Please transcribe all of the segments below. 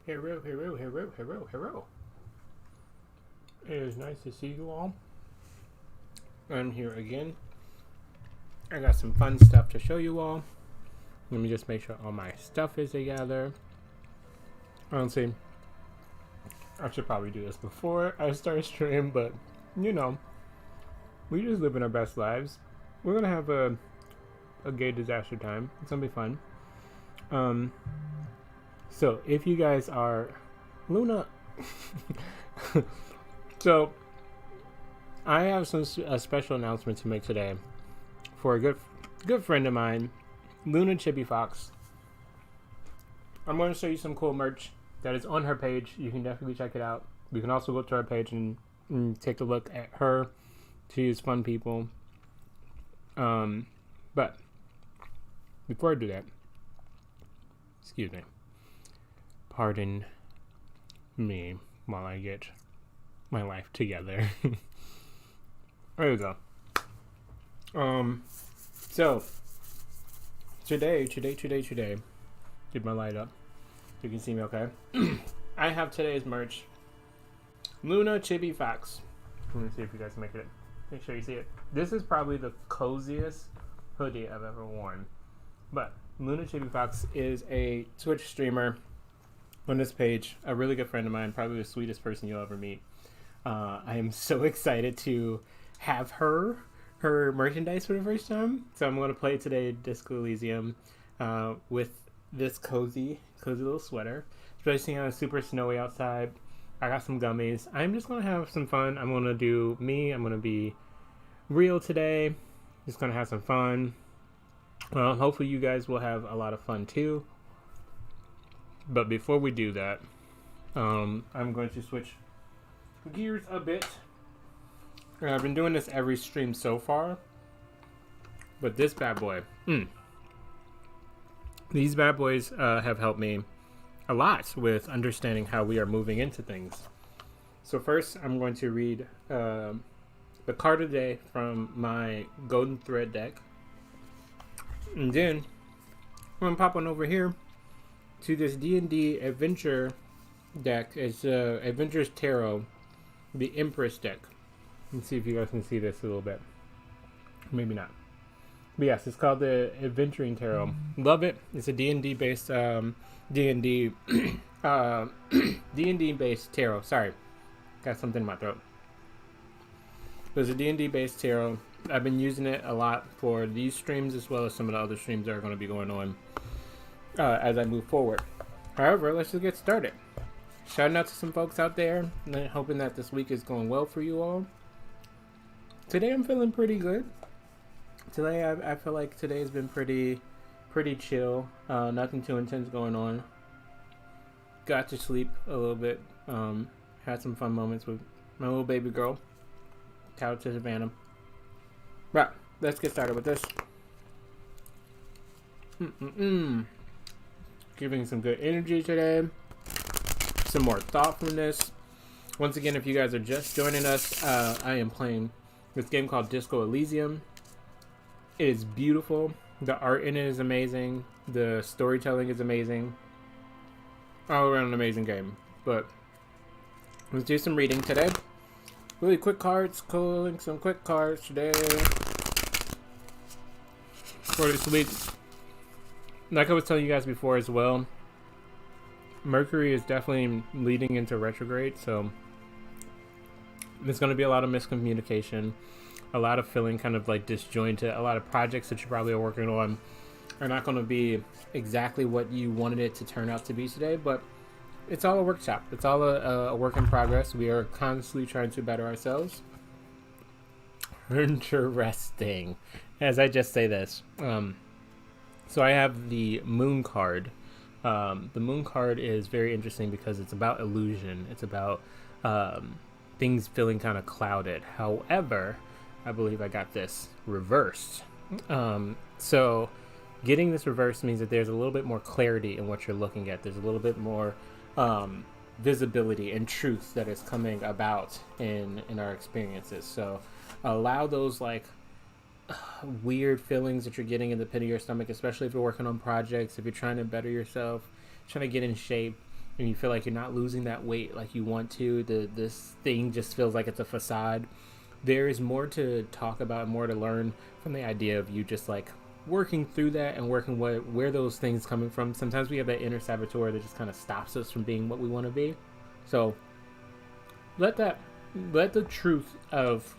Hello, hello, hello, hello, hello. It is nice to see you all. I'm here again. I got some fun stuff to show you all. Let me just make sure all my stuff is together. Honestly, I should probably do this before I start stream, but you know, we just living our best lives. We're gonna have a gay disaster time. It's gonna be fun. So if you guys are Luna, so I have a special announcement to make today for a good friend of mine, Luna Chippy Fox. I'm going to show you some cool merch that is on her page. You can definitely check it out. You can also go to her page and take a look at her. She is fun people. But before I do that, excuse me. Pardon me while I get my life together. There we go. So today, get my light up. You can see me okay. I have today's merch. Luna Chibi Fox. Let me see if you guys make sure you see it. This is probably the coziest hoodie I've ever worn. But Luna Chibi Fox is a Twitch streamer on this page, a really good friend of mine, probably the sweetest person you'll ever meet. I am so excited to have her merchandise for the first time. So I'm going to play today Disco Elysium with this cozy little sweater. Especially seeing how it's super snowy outside. I got some gummies. I'm just going to have some fun. I'm going to do me. I'm going to be real today. Just going to have some fun. Hopefully you guys will have a lot of fun too. But before we do that, I'm going to switch gears a bit. I've been doing this every stream so far, but this bad boy, these bad boys have helped me a lot with understanding how we are moving into things. So first, I'm going to read the card of the day from my Golden Thread deck, and then I'm going to pop on over here to this D&D adventure deck. It's Adventures Tarot, the Empress deck. Let's see if you guys can see this a little bit. Maybe not. But yes, it's called the Adventuring Tarot. Love it. It's a D&D based D&D D&D based tarot. Sorry, got something in my throat. There's a D&D based tarot. I've been using it a lot for these streams as well as some of the other streams that are going to be going on as I move forward. However, let's just get started. Shouting out to some folks out there, and hoping that this week is going well for you all. Today I'm feeling pretty good. Today I feel like today has been pretty chill. Nothing too intense going on. Got to sleep a little bit. Had some fun moments with my little baby girl. Shout out to Savannah. Right, let's get started with this. Giving some good energy today. Some more thoughtfulness. Once again, if you guys are just joining us, I am playing this game called Disco Elysium. It is beautiful. The art in it is amazing. The storytelling is amazing. All around an amazing game. But let's do some reading today. Really quick cards. Pulling some quick cards today for this week. Like I was telling you guys before as well, Mercury is definitely leading into retrograde, so there's going to be a lot of miscommunication, a lot of feeling kind of like disjointed. A lot of projects that you probably are working on are not going to be exactly what you wanted it to turn out to be today, but it's all a workshop. It's all a work in progress. We are constantly trying to better ourselves. Interesting. As I just say this, so I have the Moon card. The Moon card is very interesting because it's about illusion. It's about things feeling kind of clouded. However, I believe I got this reversed. So getting this reversed means that there's a little bit more clarity in what you're looking at. There's a little bit more visibility and truth that is coming about in our experiences. So allow those like weird feelings that you're getting in the pit of your stomach, especially if you're working on projects, if you're trying to better yourself, trying to get in shape, and you feel like you're not losing that weight like you want to. This thing just feels like it's a facade. There is more to talk about, more to learn from the idea of you just like working through that and working where those things coming from. Sometimes we have that inner saboteur that just kind of stops us from being what we want to be. So let the truth of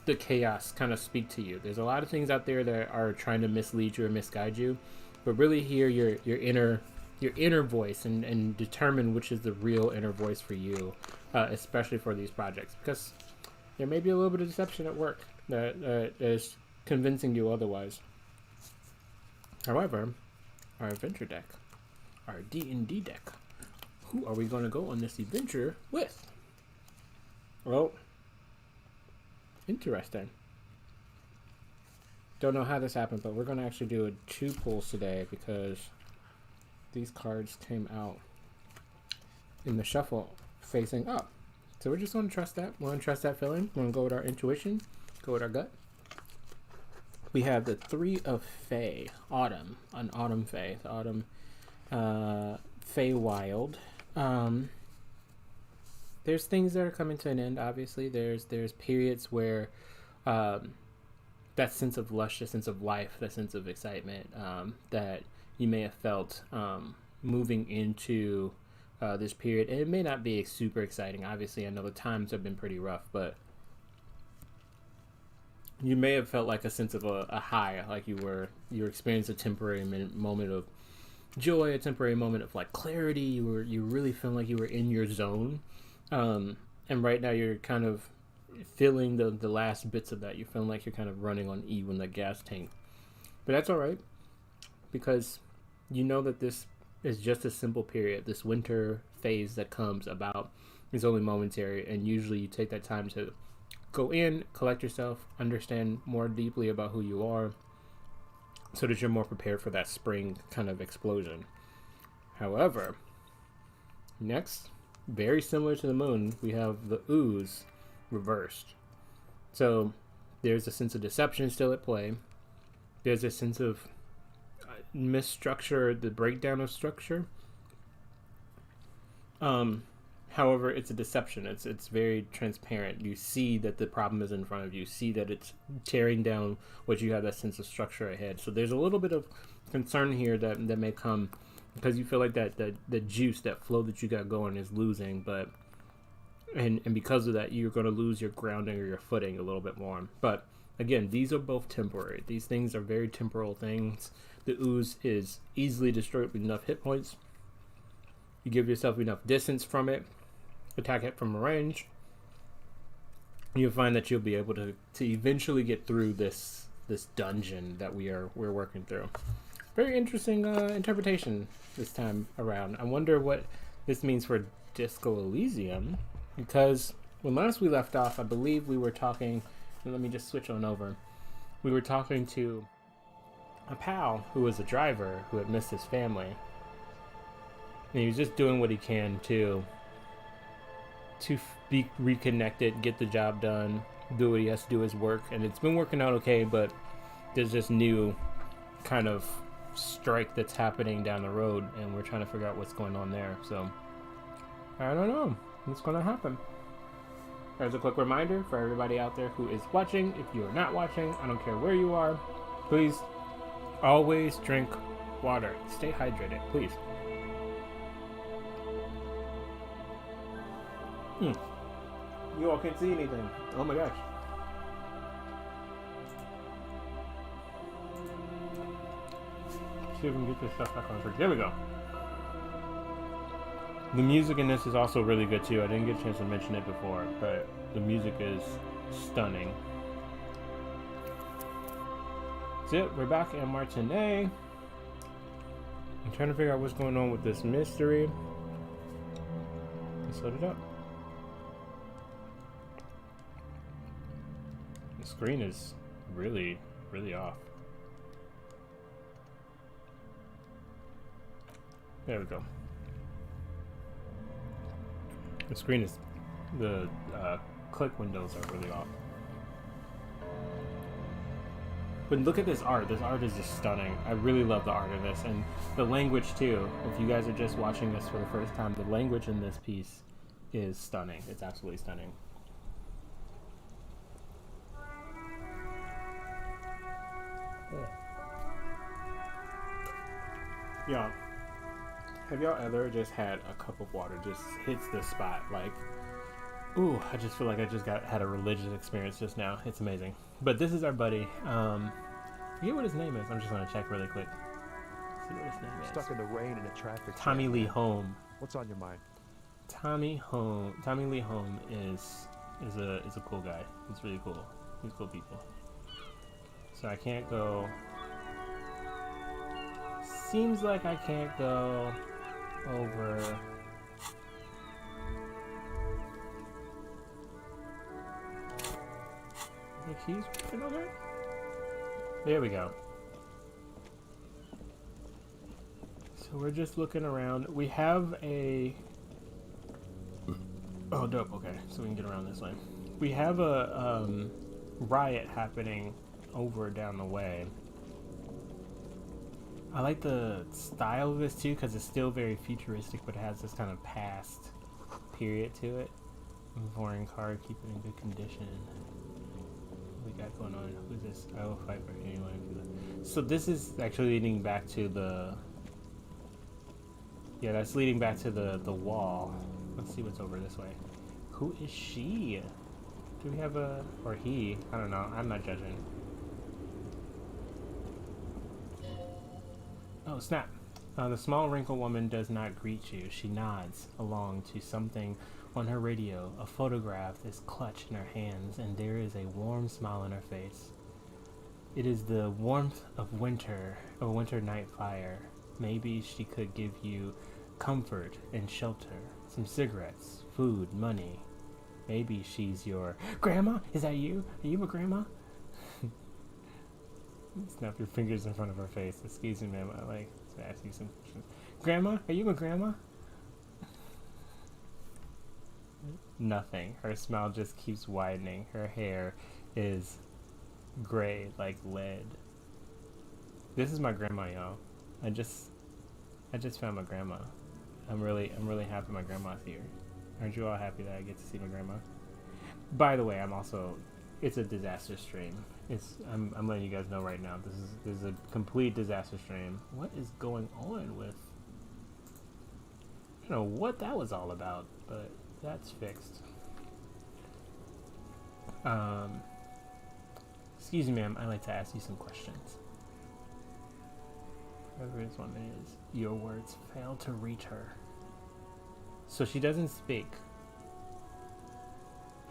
the chaos kind of speak to you. There's a lot of things out there that are trying to mislead you or misguide you, but really hear your inner voice and determine which is the real inner voice for you, especially for these projects, because there may be a little bit of deception at work that is convincing you otherwise. However, our adventure deck, our D&D deck, who are we going to go on this adventure with? Well, interesting. Don't know how this happened, but we're going to actually do 2 pulls today because these cards came out in the shuffle facing up. So we're just going to trust that. We're going to trust that feeling. We're going to go with our intuition, go with our gut. We have the 3 of Fae, Autumn, an Autumn Fae, the Autumn Fae Wild. There's things that are coming to an end, obviously. There's periods where that sense of lush, that sense of life, that sense of excitement that you may have felt moving into this period. And it may not be super exciting. Obviously, I know the times have been pretty rough, but you may have felt like a sense of a high, like you experiencing a temporary moment of joy, a temporary moment of like clarity. You really feel like you were in your zone. And right now you're kind of feeling the last bits of that. You're feeling like you're kind of running on E when the gas tank. But that's all right, because you know that this is just a simple period. This winter phase that comes about is only momentary, and usually you take that time to go in, collect yourself, understand more deeply about who you are, so that you're more prepared for that spring kind of explosion. However, next, very similar to the moon, we have the ooze reversed. So there's a sense of deception still at play. There's a sense of misstructure, the breakdown of structure. However, it's a deception. It's very transparent. You see that the problem is in front of you. You see that it's tearing down what you have, that sense of structure ahead. So there's a little bit of concern here that may come because you feel like that the juice, that flow that you got going is losing, but and because of that, you're going to lose your grounding or your footing a little bit more. But again, these are both temporary. These things are very temporal things. The ooze is easily destroyed with enough hit points. You give yourself enough distance from it, attack it from range, you'll find that you'll be able to eventually get through this dungeon that we're working through. Very interesting interpretation this time around. I wonder what this means for Disco Elysium, because when last we left off, I believe we were talking, and let me just switch on over. We were talking to a pal who was a driver who had missed his family. And he was just doing what he can to be reconnected, get the job done, do what he has to do, his work. And it's been working out okay, but there's this new kind of strike that's happening down the road, and we're trying to figure out what's going on there. So I don't know what's going to happen. There's a quick reminder for everybody out there who is watching. If you are not watching, I don't care where you are, please always drink water. Stay hydrated, please. You all can't see anything. Oh my gosh. See if we can get this stuff back on. There we go. The music in this is also really good too. I didn't get a chance to mention it before, but the music is stunning. That's it. We're back in Martinique. I'm trying to figure out what's going on with this mystery. Let's load it up. The screen is really, really off. There we go. The screen is, the click windows are really off. But look at this art. This art is just stunning. I really love the art of this, and the language too. If you guys are just watching this for the first time, the language in this piece is stunning. It's absolutely stunning. Yeah. Have y'all ever just had a cup of water just hits the spot like, ooh, I just feel like I just had a religious experience just now. It's amazing. But this is our buddy. I forget what his name is. I'm just gonna check really quick. See what his name is. Stuck in the rain in a traffic Tommy jam, Lee man. Home. What's on your mind? Tommy Lee Home is a cool guy. He's really cool. He's cool people. So I can't go. Seems like I can't go over. The keys working on it? There we go. So we're just looking around. We have a. Oh, dope. Okay, so we can get around this way. We have a riot happening over down the way. I like the style of this too because it's still very futuristic, but it has this kind of past period to it. Foreign car, keep it in good condition. What we got going on? Who's this? I will fight for anyone. So this is actually leading back to the. Yeah, that's leading back to the wall. Let's see what's over this way. Who is she? Do we have a or he? I don't know. I'm not judging. Oh, snap. The small wrinkled woman does not greet you. She nods along to something on her radio. A photograph is clutched in her hands, and there is a warm smile on her face. It is the warmth of winter, a winter night fire. Maybe she could give you comfort and shelter, some cigarettes, food, money. Maybe she's your grandma? Is that you? Are you a grandma? Snap your fingers in front of her face. Excuse me, ma'am. I like to ask you some questions. Grandma? Are you a grandma? Nothing. Her smile just keeps widening. Her hair is gray like lead. This is my grandma, y'all. I just found my grandma. I'm really happy my grandma's here. Aren't you all happy that I get to see my grandma? By the way, it's a disaster stream. I'm letting you guys know right now. This is a complete disaster stream. What is going on with? I don't know what that was all about, but that's fixed. Excuse me, ma'am. I'd like to ask you some questions. Whoever this woman is, your words fail to reach her. So she doesn't speak.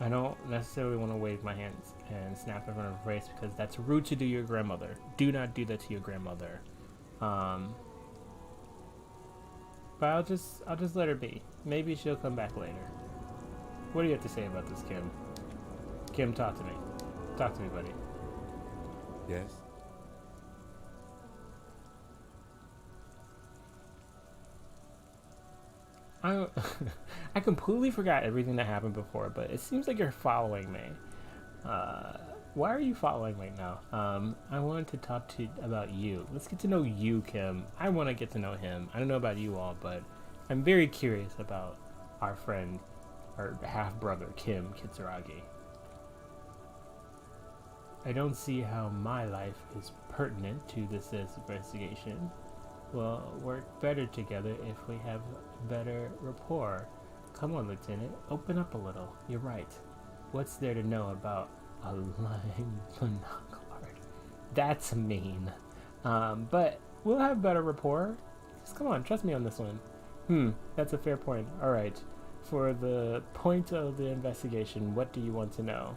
I don't necessarily want to wave my hands and snap in front of her face because that's rude to do your grandmother. Do not do that to your grandmother. But I'll just let her be. Maybe she'll come back later. What do you have to say about this, Kim? Kim, talk to me. Talk to me, buddy. Yes? I completely forgot everything that happened before, but it seems like you're following me. Why are you following me now? I wanted to talk to you about you. Let's get to know you, Kim. I want to get to know him. I don't know about you all, but I'm very curious about our friend, our half-brother, Kim Kitsuragi. I don't see how my life is pertinent to this investigation. We'll work better together if we have better rapport. Come on, Lieutenant. Open up a little. You're right. What's there to know about a lying monocle? That's mean. But we'll have better rapport. Just come on, trust me on this one. That's a fair point. Alright. For the point of the investigation, what do you want to know?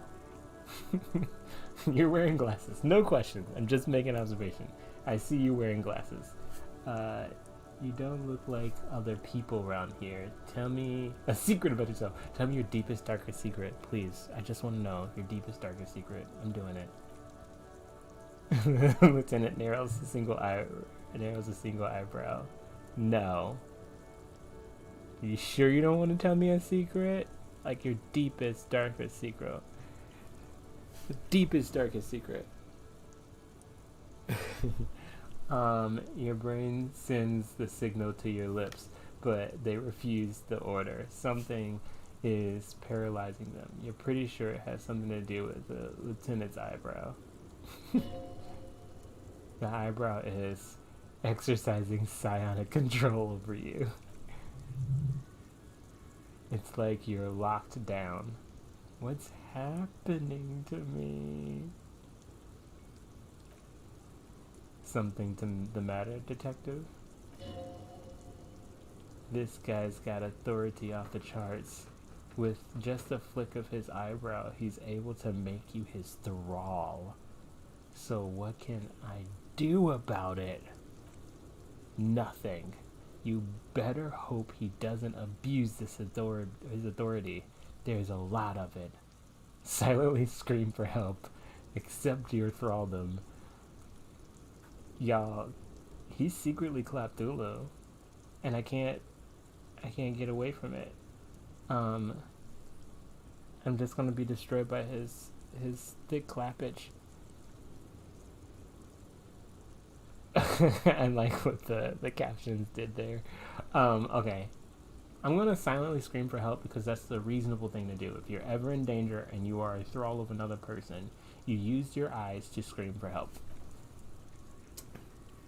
You're wearing glasses. No questions. I'm just making an observation. I see you wearing glasses. You don't look like other people around here. Tell me a secret about yourself. Tell me your deepest, darkest secret, please. I just want to know your deepest, darkest secret. I'm doing it. Lieutenant narrows a single eyebrow. No. Are you sure you don't want to tell me a secret? Like your deepest, darkest secret. The deepest, darkest secret. Your brain sends the signal to your lips, but they refuse the order. Something is paralyzing them. You're pretty sure it has something to do with the lieutenant's eyebrow. The eyebrow is exercising psionic control over you. It's like you're locked down. What's happening to me? Something to the matter, detective? This guy's got authority off the charts. With just a flick of his eyebrow, he's able to make you his thrall. So what can I do about it? Nothing. You better hope he doesn't abuse his authority. There's a lot of it. Silently scream for help. Accept your thraldom. Y'all, he's secretly Cthulhu, and I can't get away from it. I'm just gonna be destroyed by his thick clappage. I like what the captions did there. Okay. I'm gonna silently scream for help because that's the reasonable thing to do. If you're ever in danger and you are a thrall of another person, you use your eyes to scream for help.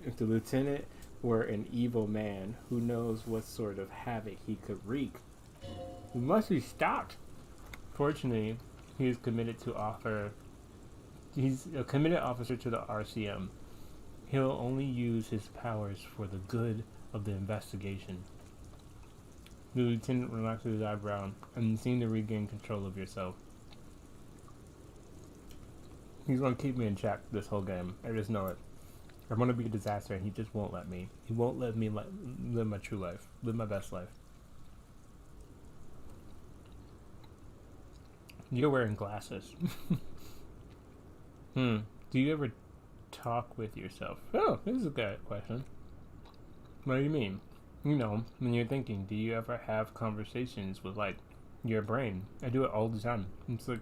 If the lieutenant were an evil man, who knows what sort of havoc he could wreak. He must be stopped. Fortunately, he's a committed officer to the RCM. He'll only use his powers for the good of the investigation. The lieutenant relaxes his eyebrow and seems to regain control of yourself. He's gonna keep me in check this whole game. I just know it. I'm gonna be a disaster, and he just won't let me. He won't let me live my true life, live my best life. You're wearing glasses. Do you ever talk with yourself? Oh, this is a good question. What do you mean? You know, when you're thinking, do you ever have conversations with, like, your brain? I do it all the time. It's, like,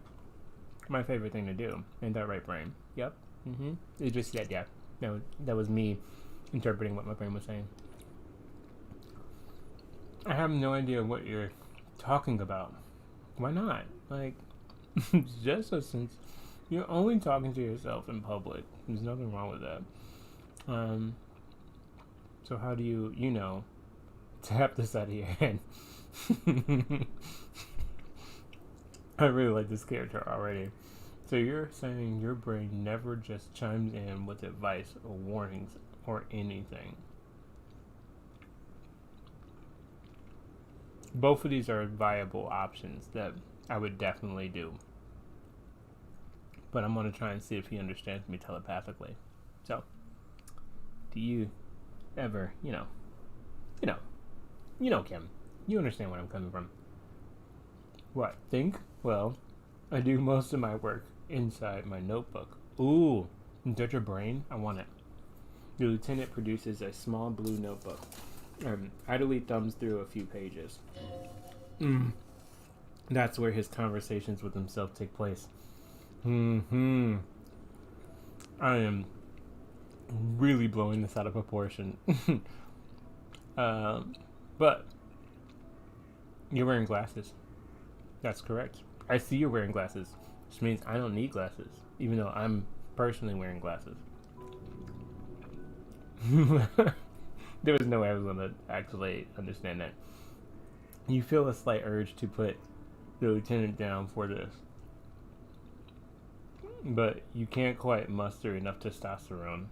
my favorite thing to do. Ain't that right, brain? Yep. It just said, yeah. No, that was me interpreting what my brain was saying. I have no idea what you're talking about. Why not? Like, just since you're only talking to yourself in public. There's nothing wrong with that. So how do you tap this out of your head? I really like this character already. So you're saying your brain never just chimes in with advice or warnings or anything. Both of these are viable options that I would definitely do. But I'm going to try and see if he understands me telepathically. So, do you ever, Kim, you understand where I'm coming from. What, think? Well, I do most of my work inside my notebook. Ooh, is that your brain? I want it. The lieutenant produces a small blue notebook. Idly thumbs through a few pages. That's where his conversations with himself take place. I am really blowing this out of proportion. But you're wearing glasses. That's correct. I see you're wearing glasses, which means I don't need glasses, even though I'm personally wearing glasses. There was no way I was going to actually understand that. You feel a slight urge to put the lieutenant down for this, but you can't quite muster enough testosterone.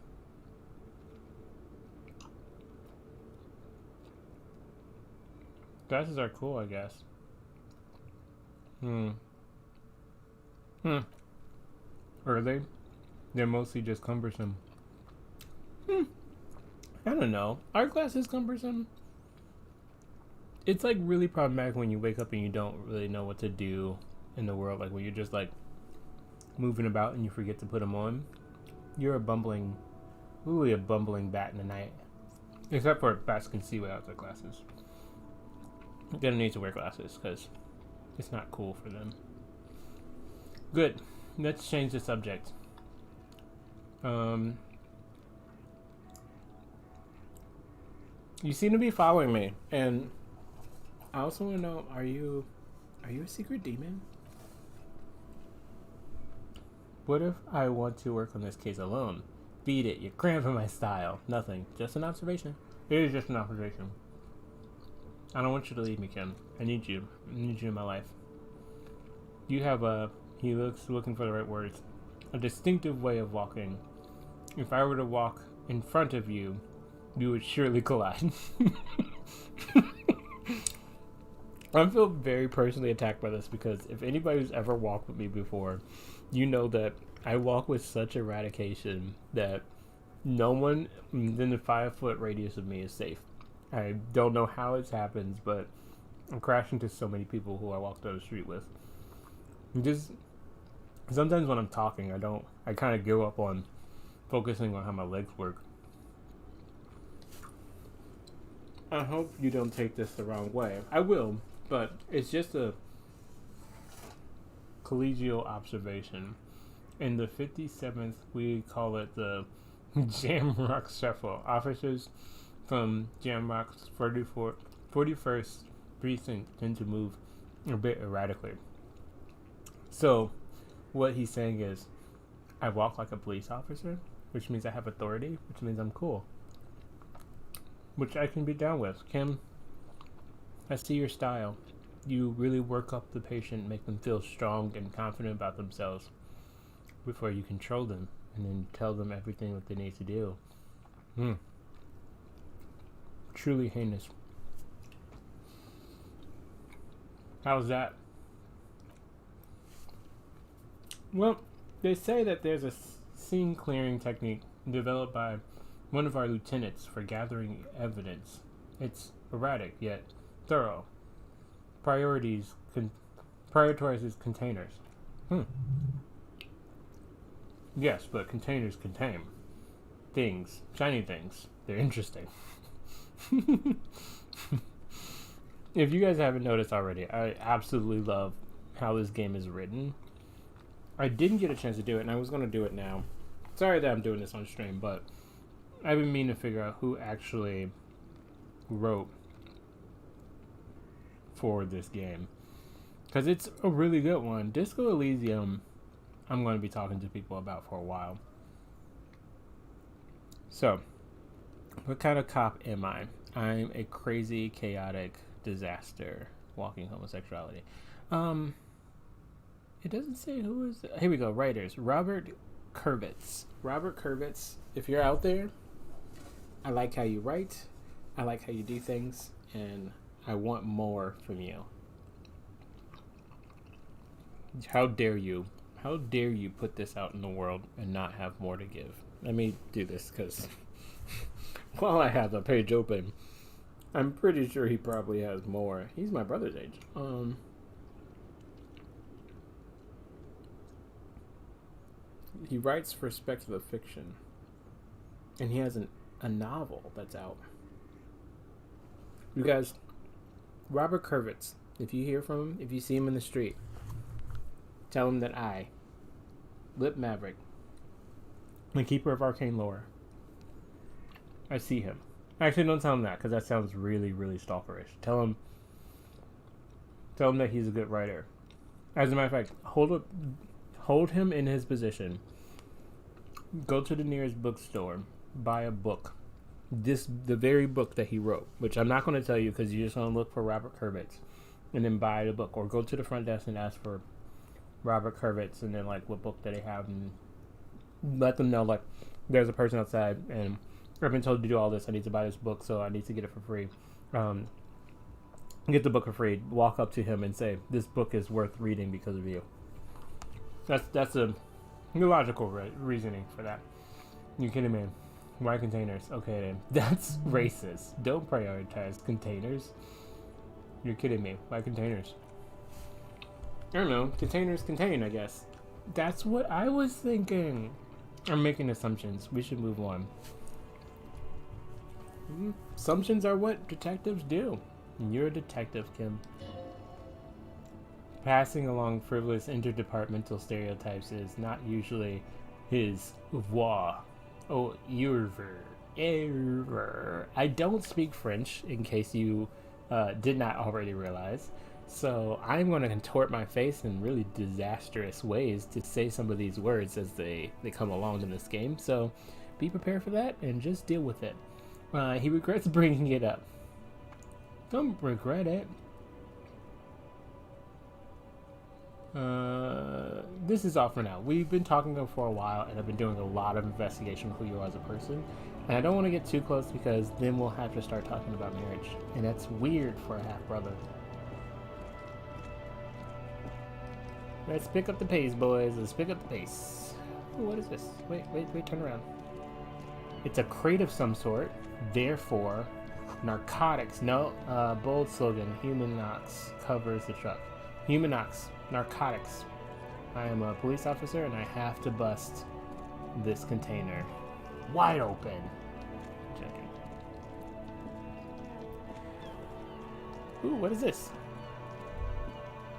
Glasses are cool, I guess. Are they? They're mostly just cumbersome. I don't know. Are glasses cumbersome? It's like really problematic when you wake up and you don't really know what to do in the world. Like when you're just like moving about and you forget to put them on. You're really a bumbling bat in the night. Except for bats can see without their glasses. They don't need to wear glasses because it's not cool for them. Good. Let's change the subject. You seem to be following me, and I also want to know: are you a secret demon? What if I want to work on this case alone? Beat it. You're cramping my style. Nothing. Just an observation. It is just an observation. I don't want you to leave me, Kim. I need you. I need you in my life. You have he looks looking for the right words, a distinctive way of walking. If I were to walk in front of you, we would surely collide. I feel very personally attacked by this because if anybody who's ever walked with me before, you know that I walk with such eradication that no one within the 5-foot radius of me is safe. I don't know how it happens, but I'm crashing into so many people who I walk down the street with. Just sometimes when I'm talking, I kind of give up on focusing on how my legs work. I hope you don't take this the wrong way. I will, but it's just a collegial observation. In the 57th, we call it the Jamrock Shuffle. Officers from Jamrock's 41st precinct tend to move a bit erratically. So, what he's saying is, I walk like a police officer, which means I have authority, which means I'm cool. Which I can be down with. Kim, I see your style. You really work up the patient, make them feel strong and confident about themselves before you control them and then tell them everything what they need to do. Truly heinous. How's that? Well, they say that there's a scene clearing technique developed by one of our lieutenants for gathering evidence. It's erratic yet thorough. Prioritizes containers. Yes, but containers contain things, shiny things. They're interesting. If you guys haven't noticed already, I absolutely love how this game is written. I didn't get a chance to do it, and I was going to do it now. Sorry that I'm doing this on stream, but I've been meaning to figure out who actually wrote for this game, because it's a really good one. Disco Elysium, I'm going to be talking to people about for a while. So, what kind of cop am I? I'm a crazy, chaotic disaster walking homosexuality. It doesn't say who is it. Here we go. Writers. Robert Kurvitz. Robert Kurvitz, if you're out there, I like how you write. I like how you do things. And I want more from you. How dare you? How dare you put this out in the world and not have more to give? Let me do this because while I have the page open, I'm pretty sure he probably has more. He's my brother's age. He writes for speculative fiction. And he has a novel that's out. You guys, Robert Kurvitz, if you hear from him, if you see him in the street, tell him that I, Lip Maverick, the keeper of arcane lore, I see him. Actually, don't tell him that, because that sounds really, really stalkerish. Tell him that he's a good writer. As a matter of fact, hold him in his position. Go to the nearest bookstore, buy a book. The very book that he wrote, which I'm not going to tell you because you're just going to look for Robert Kurvitz and then buy the book, or go to the front desk and ask for Robert Kurvitz and then like what book that they have, and let them know like there's a person outside and I've been told to do all this. I need to buy this book, so I need to get it for free. Get the book for free. Walk up to him and say, "This book is worth reading because of you." That's a logical reasoning for that. You kidding me? Why containers? Okay, then. That's racist. Don't prioritize containers. You're kidding me. Why containers? I don't know. Containers contain, I guess. That's what I was thinking. I'm making assumptions. We should move on. Assumptions are what detectives do. And you're a detective, Kim. Passing along frivolous interdepartmental stereotypes is not usually his voix. Oh, your Error. I don't speak French, in case you did not already realize. So I'm going to contort my face in really disastrous ways to say some of these words as they come along in this game. So be prepared for that and just deal with it. He regrets bringing it up. Don't regret it. This is all for now. We've been talking for a while, and I've been doing a lot of investigation of who you are as a person. And I don't want to get too close because then we'll have to start talking about marriage. And that's weird for a half-brother. Let's pick up the pace, boys. Let's pick up the pace. Ooh, what is this? Wait, turn around. It's a crate of some sort. Therefore, narcotics. No, bold slogan. Human Knox covers the truck. Human Knox. Narcotics. I am a police officer and I have to bust this container. Wide open. Checking. Ooh, what is this?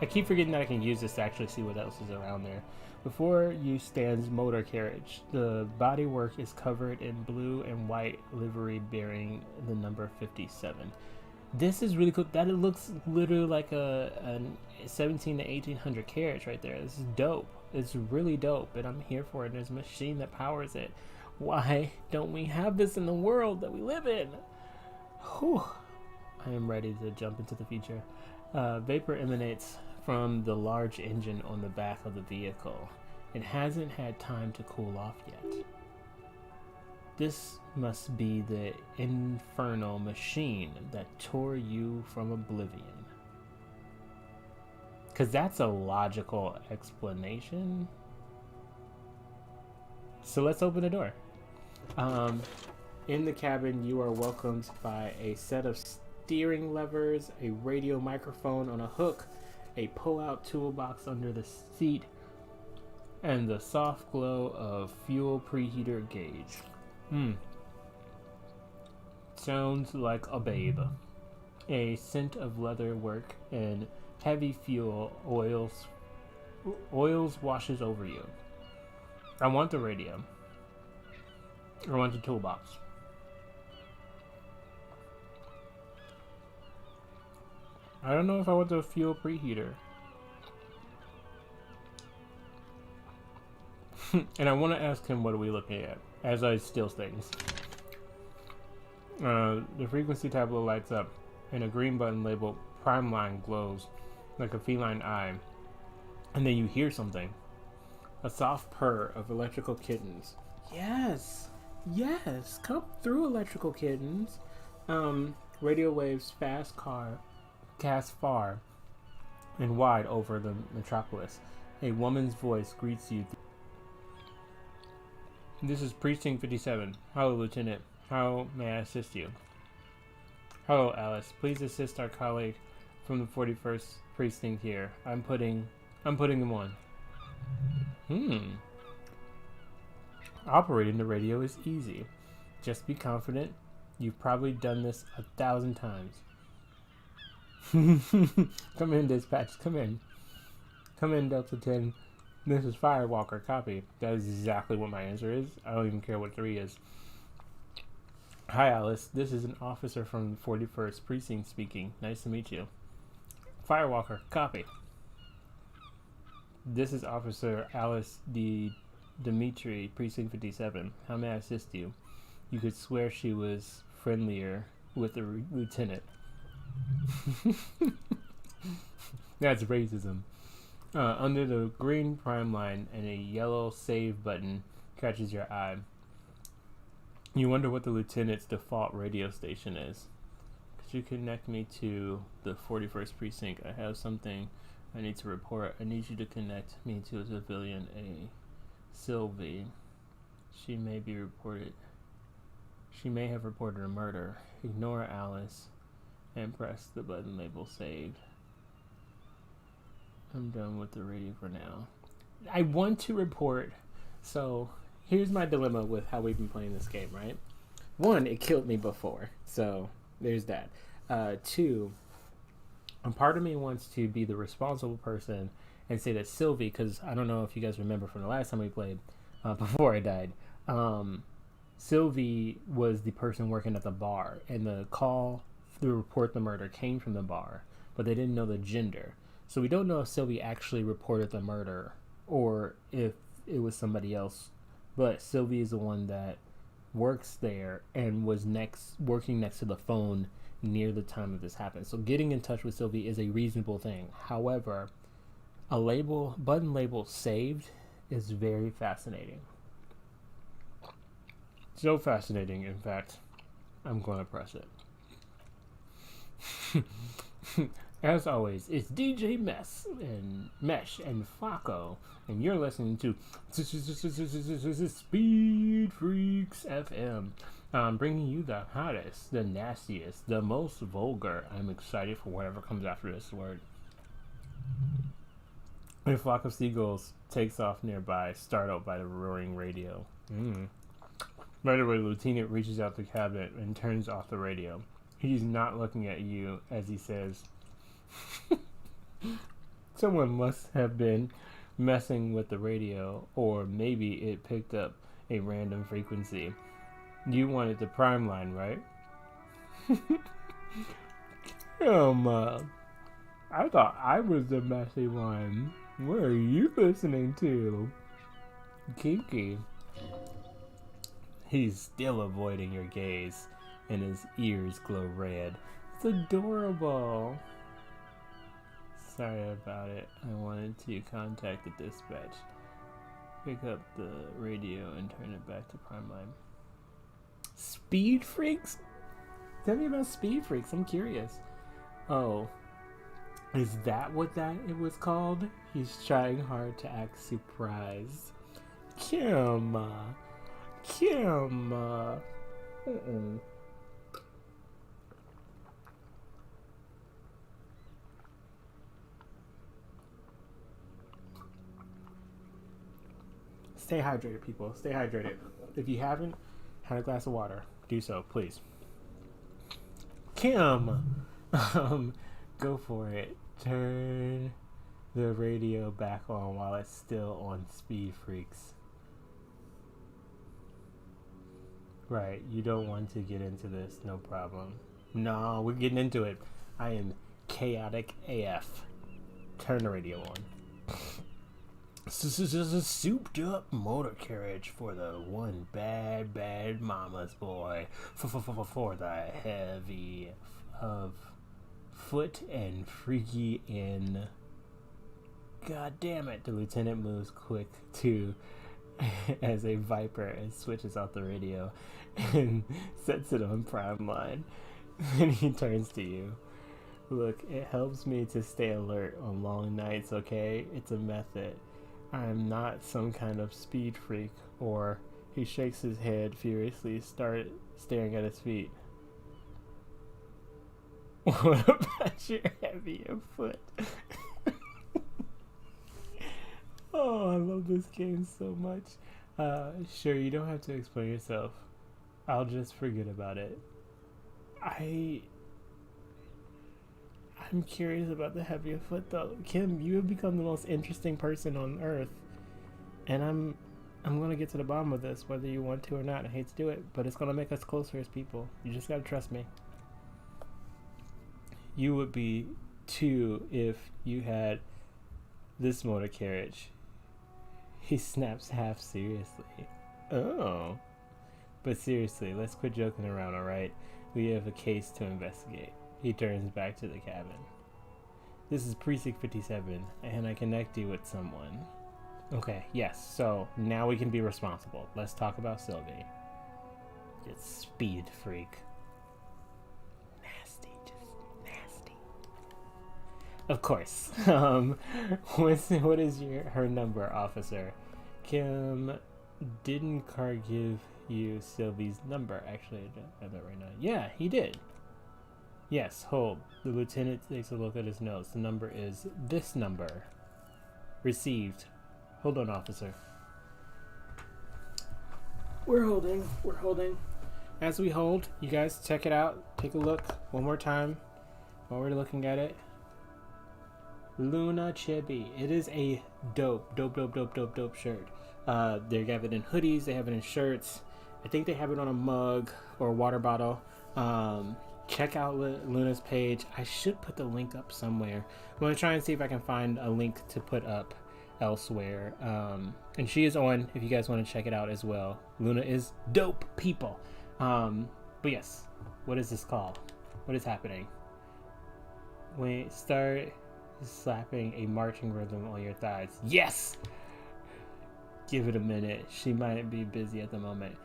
I keep forgetting that I can use this to actually see what else is around there. Before you stands motor carriage. The bodywork is covered in blue and white livery bearing the number 57. This is really cool. That it looks literally like a 17 to 1800 carriage right there. This is dope. It's really dope, and I'm here for it. There's a machine that powers it. Why don't we have this in the world that we live in? Whew. I am ready to jump into the future. Vapor emanates from the large engine on the back of the vehicle. It hasn't had time to cool off yet. This must be the infernal machine that tore you from oblivion. Because that's a logical explanation. So let's open the door. In the cabin, you are welcomed by a set of steering levers, a radio microphone on a hook, a pull-out toolbox under the seat, and the soft glow of fuel preheater gauge. Sounds like a babe. A scent of leather work and heavy fuel oils washes over you. I want the radio. I want the toolbox. I don't know if I want the fuel preheater. And I want to ask him what are we looking at as I steal things. The frequency tableau lights up and a green button labeled Prime Line glows like a feline eye. And then you hear something. A soft purr of electrical kittens. Yes! Yes! Come through, electrical kittens. Radio waves cast far and wide over the metropolis. A woman's voice greets you. This is Precinct 57. Hello, Lieutenant. How may I assist you? Hello, Alice. Please assist our colleague from the 41st Precinct here. I'm putting him on. Operating the radio is easy. Just be confident. You've probably done this 1,000 times. Come in, dispatch. Come in. Come in, Delta 10. This is Firewalker. Copy. That is exactly what my answer is. I don't even care what 3 is. Hi, Alice. This is an officer from the 41st Precinct speaking. Nice to meet you. Firewalker. Copy. This is Officer Alice Dimitri, Precinct 57. How may I assist you? You could swear she was friendlier with the lieutenant. That's racism. Under the green prime line and a yellow save button catches your eye. You wonder what the lieutenant's default radio station is. Could you connect me to the 41st Precinct? I have something I need to report. I need you to connect me to a civilian, a Sylvie. She may have reported a murder. Ignore Alice and press the button labeled saved. I'm done with the radio for now. I want to report. So here's my dilemma with how we've been playing this game, right? 1, it killed me before. So there's that. 2, a part of me wants to be the responsible person and say that Sylvie, because I don't know if you guys remember from the last time we played, before I died, Sylvie was the person working at the bar, and the call to report the murder came from the bar, but they didn't know the gender. So we don't know if Sylvie actually reported the murder or if it was somebody else. But Sylvie is the one that works there and was working next to the phone near the time that this happened. So getting in touch with Sylvie is a reasonable thing. However, a button label saved is very fascinating. So fascinating, in fact, I'm going to press it. As always, it's DJ Mesh and Flacco, and you're listening to Speed Freaks FM. Bringing you the hottest, the nastiest, the most vulgar. I'm excited for whatever comes after this word. A flock of seagulls takes off nearby, startled by the roaring radio. Right away, the lieutenant reaches out the cabinet and turns off the radio. He's not looking at you as he says, someone must have been messing with the radio, or maybe it picked up a random frequency. You wanted the prime line, right? Come on. I thought I was the messy one. What are you listening to? Kiki. He's still avoiding your gaze, and his ears glow red. It's adorable. Sorry about it. I wanted to contact the dispatch. Pick up the radio and turn it back to prime line. Speed Freaks? Tell me about Speed Freaks. I'm curious. Oh. Is that what it was called? He's trying hard to act surprised. Kim. Stay hydrated, people. Stay hydrated. If you haven't had a glass of water, do so, please. Kim! Go for it. Turn the radio back on while it's still on Speed Freaks. Right, you don't want to get into this, no problem. No, we're getting into it. I am chaotic AF. Turn the radio on. This is a souped up motor carriage for the one bad mama's boy. For the heavy of foot and freaky in. God damn it. The lieutenant moves quick too as a viper and switches out the radio and sets it on prime line. Then he turns to you. Look, it helps me to stay alert on long nights, okay? It's a method. I'm not some kind of speed freak. Or he shakes his head furiously, staring at his feet. What about your heavier foot? Oh, I love this game so much. Sure, you don't have to explain yourself. I'll just forget about it. I'm curious about the heavier foot, though. Kim, you have become the most interesting person on Earth, and I'm gonna get to the bottom of this, whether you want to or not. I hate to do it, but it's gonna make us closer as people. You just gotta trust me. You would be too if you had this motor carriage. He snaps half seriously. Oh. But seriously, let's quit joking around, alright? We have a case to investigate. He turns back to the cabin. This is Precinct 57, and I connect you with someone. Okay, yes, so now we can be responsible. Let's talk about Sylvie. It's Speed Freak. Nasty, just nasty. Of course. What is her number, officer? Kim, didn't Carr give you Sylvie's number? Actually, I have that right now. Yeah, he did. Yes, hold. The lieutenant takes a look at his notes. The number is this number. Received. Hold on, officer. We're holding. As we hold, you guys check it out. Take a look one more time while we're looking at it. Luna Chibi. It is a dope shirt. They have it in hoodies. They have it in shirts. I think they have it on a mug or a water bottle. Check out Luna's page. I should put the link up somewhere. I'm going to try and see if I can find a link to put up elsewhere. And she is on, if you guys want to check it out as well. Luna is dope, people. But yes, what is this called? What is happening? We start slapping a marching rhythm on your thighs. Yes! Give it a minute. She might be busy at the moment.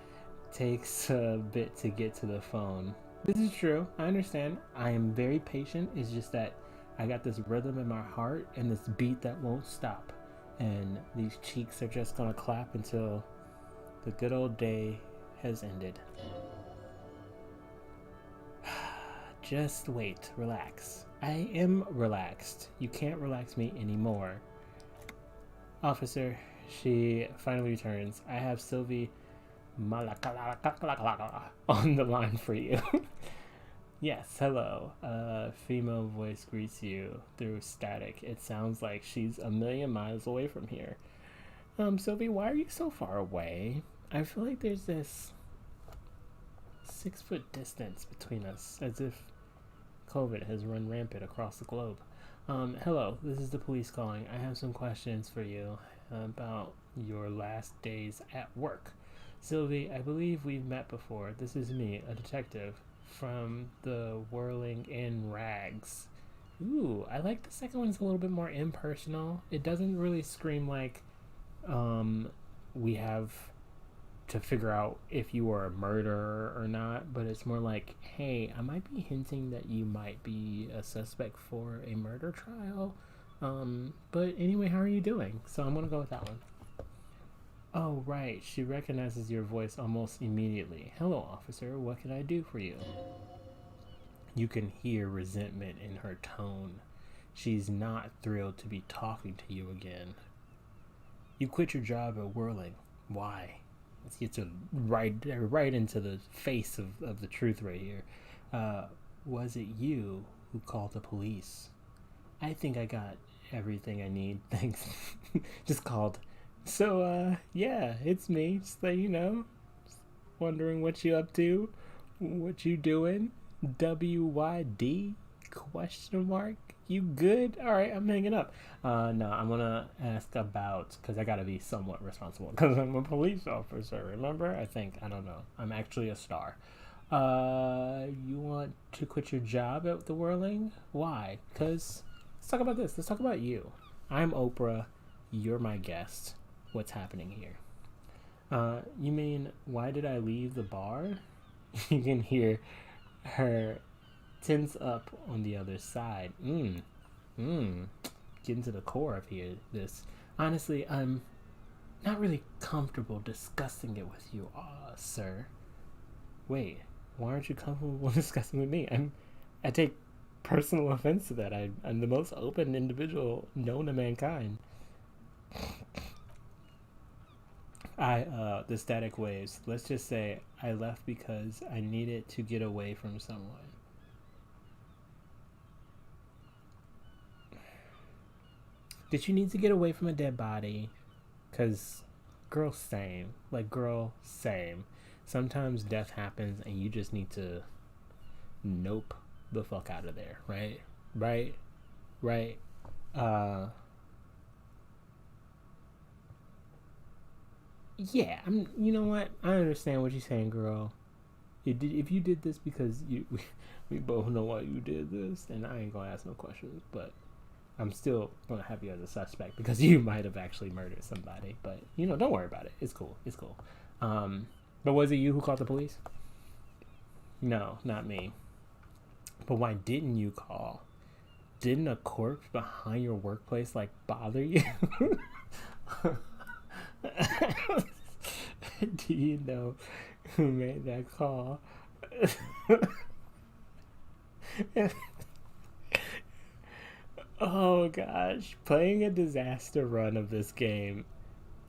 Takes a bit to get to the phone. This is true. I understand. I am very patient. It's just that I got this rhythm in my heart and this beat that won't stop. And these cheeks are just gonna clap until the good old day has ended. Just wait. Relax. I am relaxed. You can't relax me anymore. Officer, she finally returns. I have Sylvie on the line for you. Yes, hello. Female voice greets you through static. It sounds like she's a million miles away from here. Sylvie, why are you so far away? I feel like there's this 6-foot distance between us, as if COVID has run rampant across the globe. Hello, this is the police calling. I have some questions for you about your last days at work. Sylvie, I believe we've met before. This is me, a detective from the Whirling in Rags. Ooh, I like the second one. It's a little bit more impersonal. It doesn't really scream like we have to figure out if you are a murderer or not, but it's more like, hey, I might be hinting that you might be a suspect for a murder trial. But anyway, how are you doing? So I'm gonna go with that one. Oh, right. She recognizes your voice almost immediately. Hello, officer. What can I do for you? You can hear resentment in her tone. She's not thrilled to be talking to you again. You quit your job at Whirling. Why? Let's get to right into the face of the truth right here. Was it you who called the police? I think I got everything I need. Thanks. Just called. So, yeah, it's me. Just let you know. Just wondering what you up to. What you doing? WYD? Question mark? You good? Alright, I'm hanging up. No, I'm gonna ask about, because I gotta be somewhat responsible, because I'm a police officer, remember? I don't know. I'm actually a star. You want to quit your job at the Whirling? Why? Because, let's talk about this. Let's talk about you. I'm Oprah. You're my guest. What's happening here? You mean, why did I leave the bar? You can hear her tense up on the other side. Getting to the core of here. This, honestly, I'm not really comfortable discussing it with you, sir. Wait, why aren't you comfortable discussing with me? I take personal offense to that. I'm the most open individual known to mankind. The static waves. Let's just say I left because I needed to get away from someone. Did you need to get away from a dead body? Because, girl, same. Like, girl, same. Sometimes death happens and you just need to nope the fuck out of there, right? Right? Yeah, you know what? I understand what you're saying, girl. If you did this because we both know why you did this, and I ain't gonna ask no questions, but I'm still gonna have you as a suspect because you might have actually murdered somebody. But don't worry about it. It's cool. But was it you who called the police? No, not me. But why didn't you call? Didn't a corpse behind your workplace bother you? Do you know who made that call? Oh gosh, playing a disaster run of this game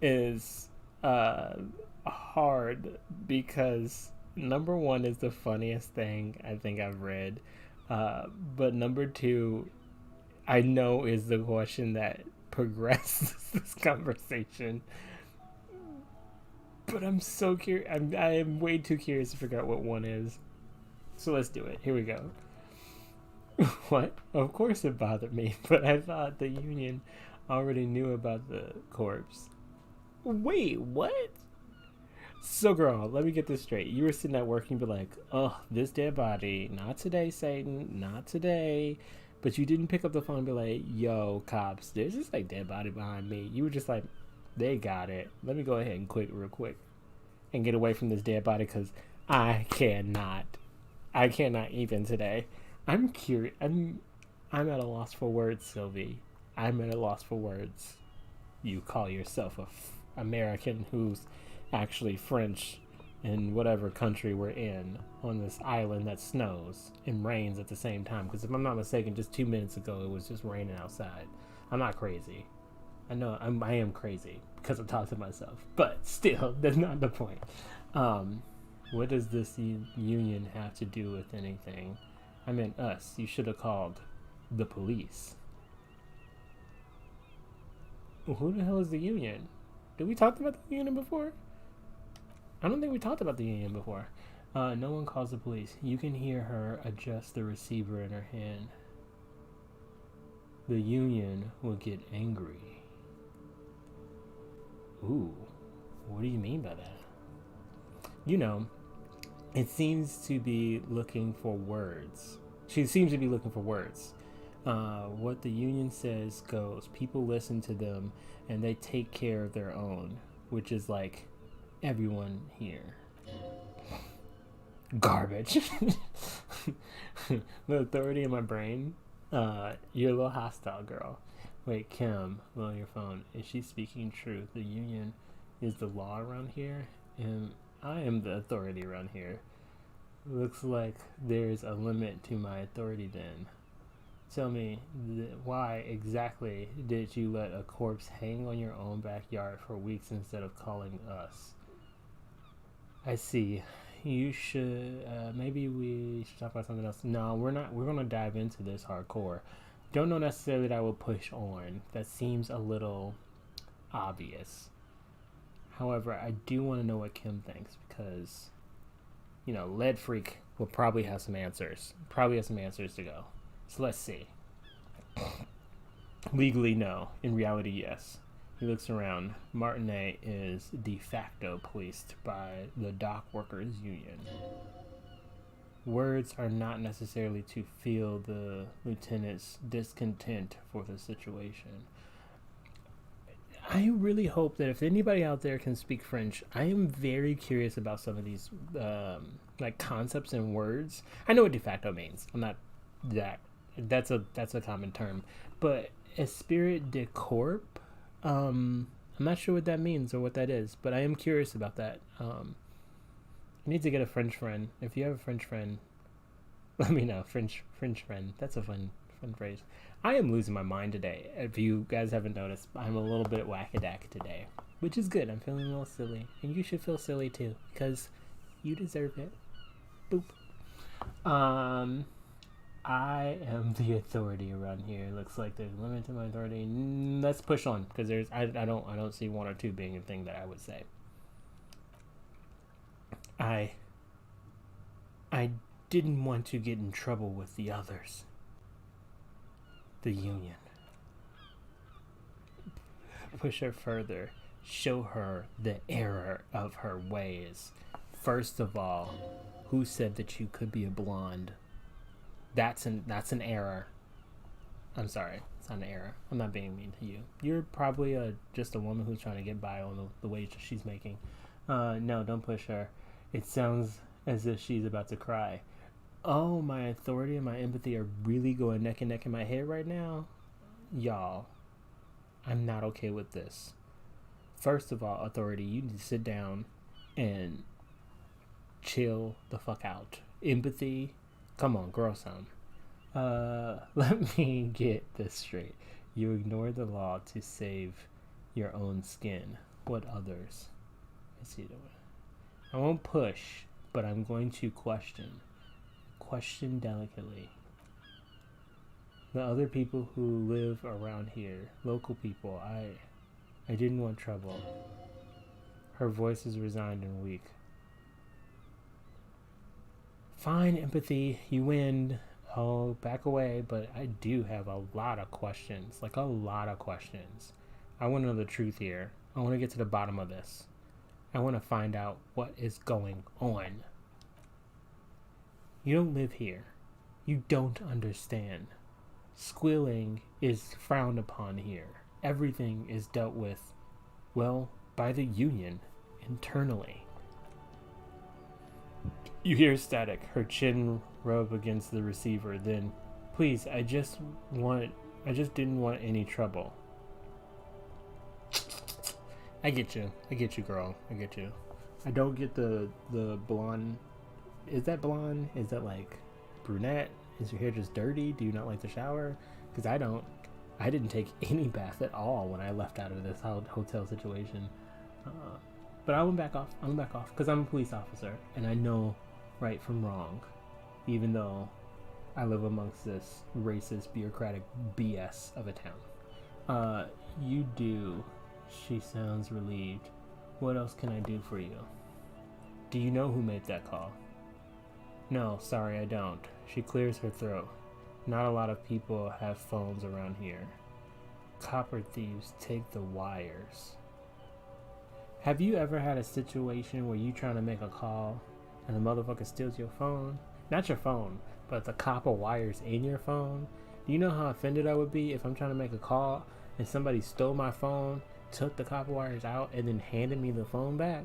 is hard because number one is the funniest thing I think I've read, but number two I know is the question that progresses this conversation. But I'm so curious. I am way too curious to figure out what one is. So let's do it. Here we go. What? Of course it bothered me, but I thought the union already knew about the corpse. Wait, what? So, girl, let me get this straight. You were sitting at work and be like, oh, this dead body. Not today, Satan. Not today. But you didn't pick up the phone and be like, yo, cops, there's this like dead body behind me. You were just like, they got it. Let me go ahead and quit real quick and get away from this dead body because I cannot. I cannot even today. I'm curious. I'm at a loss for words, Sylvie. I'm at a loss for words. You call yourself a American who's actually French in whatever country we're in on this island that snows and rains at the same time. Because if I'm not mistaken, just 2 minutes ago it was just raining outside. I'm not crazy. I know I am crazy because I talk to myself, but still, that's not the point. What does this union have to do with anything? I meant us. You should have called the police. Who the hell is the union? Did we talk about the union before? I don't think we talked about the union before. No one calls the police. You can hear her adjust the receiver in her hand. The union will get angry. Ooh, what do you mean by that? You know, it seems to be looking for words. She seems to be looking for words. What the union says goes. People listen to them and they take care of their own, which is like everyone here. Garbage. The authority in my brain. You're a little hostile, girl. Wait, Kim, on your phone. Is she speaking truth? The union is the law around here, and I am the authority around here. Looks like there's a limit to my authority then. Tell me, why exactly did you let a corpse hang on your own backyard for weeks instead of calling us? I see. You should, maybe we should talk about something else. No, we're not. We're going to dive into this hardcore. Don't know necessarily that I will push on. That seems a little obvious. However, I do want to know what Kim thinks because, you know, Lead Freak will probably have some answers. Probably has some answers to go. So let's see. Legally, no. In reality, yes. He looks around. Martinet is de facto policed by the Dock Workers Union. Words are not necessarily to feel the lieutenant's discontent for the situation. I really hope that if anybody out there can speak French, I am very curious about some of these like concepts and words. I know what de facto means. I'm not that. That's a common term, but esprit de corps. I'm not sure what that means or what that is, but I am curious about that. I need to get a French friend. If you have a French friend, let me know. French friend. That's a fun phrase. I am losing my mind today. If you guys haven't noticed, I'm a little bit whack-a-dack today, which is good. I'm feeling a little silly, and you should feel silly too because you deserve it. Boop. I am the authority around here. Looks like there's a limit to my authority. Let's push on because I don't see one or two being a thing that I would say. I didn't want to get in trouble with the others. The union. Push her further. Show her the error of her ways. First of all, who said that you could be a blonde? That's an error. I'm sorry, it's not an error. I'm not being mean to you. You're probably just a woman who's trying to get by on the wage she's making. No, don't push her. It sounds as if she's about to cry. Oh, my authority and my empathy are really going neck and neck in my head right now? Y'all, I'm not okay with this. First of all, authority, you need to sit down and chill the fuck out. Empathy, come on, grow some. Let me get this straight. You ignore the law to save your own skin. What others? Is he doing? I won't push, but I'm going to question. Question delicately. The other people who live around here, local people, I didn't want trouble. Her voice is resigned and weak. Fine, empathy. You win. I'll back away, but I do have a lot of questions. Like, a lot of questions. I want to know the truth here. I want to get to the bottom of this. I want to find out what is going on. You don't live here. You don't understand. Squealing is frowned upon here. Everything is dealt with, well, by the union, internally. You hear static, her chin rub against the receiver, then, please, I just didn't want any trouble. I get you, girl, I get you. I don't get the blonde. Is that blonde? Is that like brunette? Is your hair just dirty? Do you not like to shower? Because I don't. I didn't take any bath at all when I left out of this hotel situation. But I went back off. Because I'm a police officer and I know right from wrong, even though I live amongst this racist, bureaucratic BS of a town. You do. She sounds relieved. What else can I do for you? Do you know who made that call? No, sorry, I don't. She clears her throat. Not a lot of people have phones around here. Copper thieves take the wires. Have you ever had a situation where you trying to make a call and the motherfucker steals your phone? Not your phone, but the copper wires in your phone? Do you know how offended I would be if I'm trying to make a call and somebody stole my phone, took the copper wires out, and then handed me the phone back?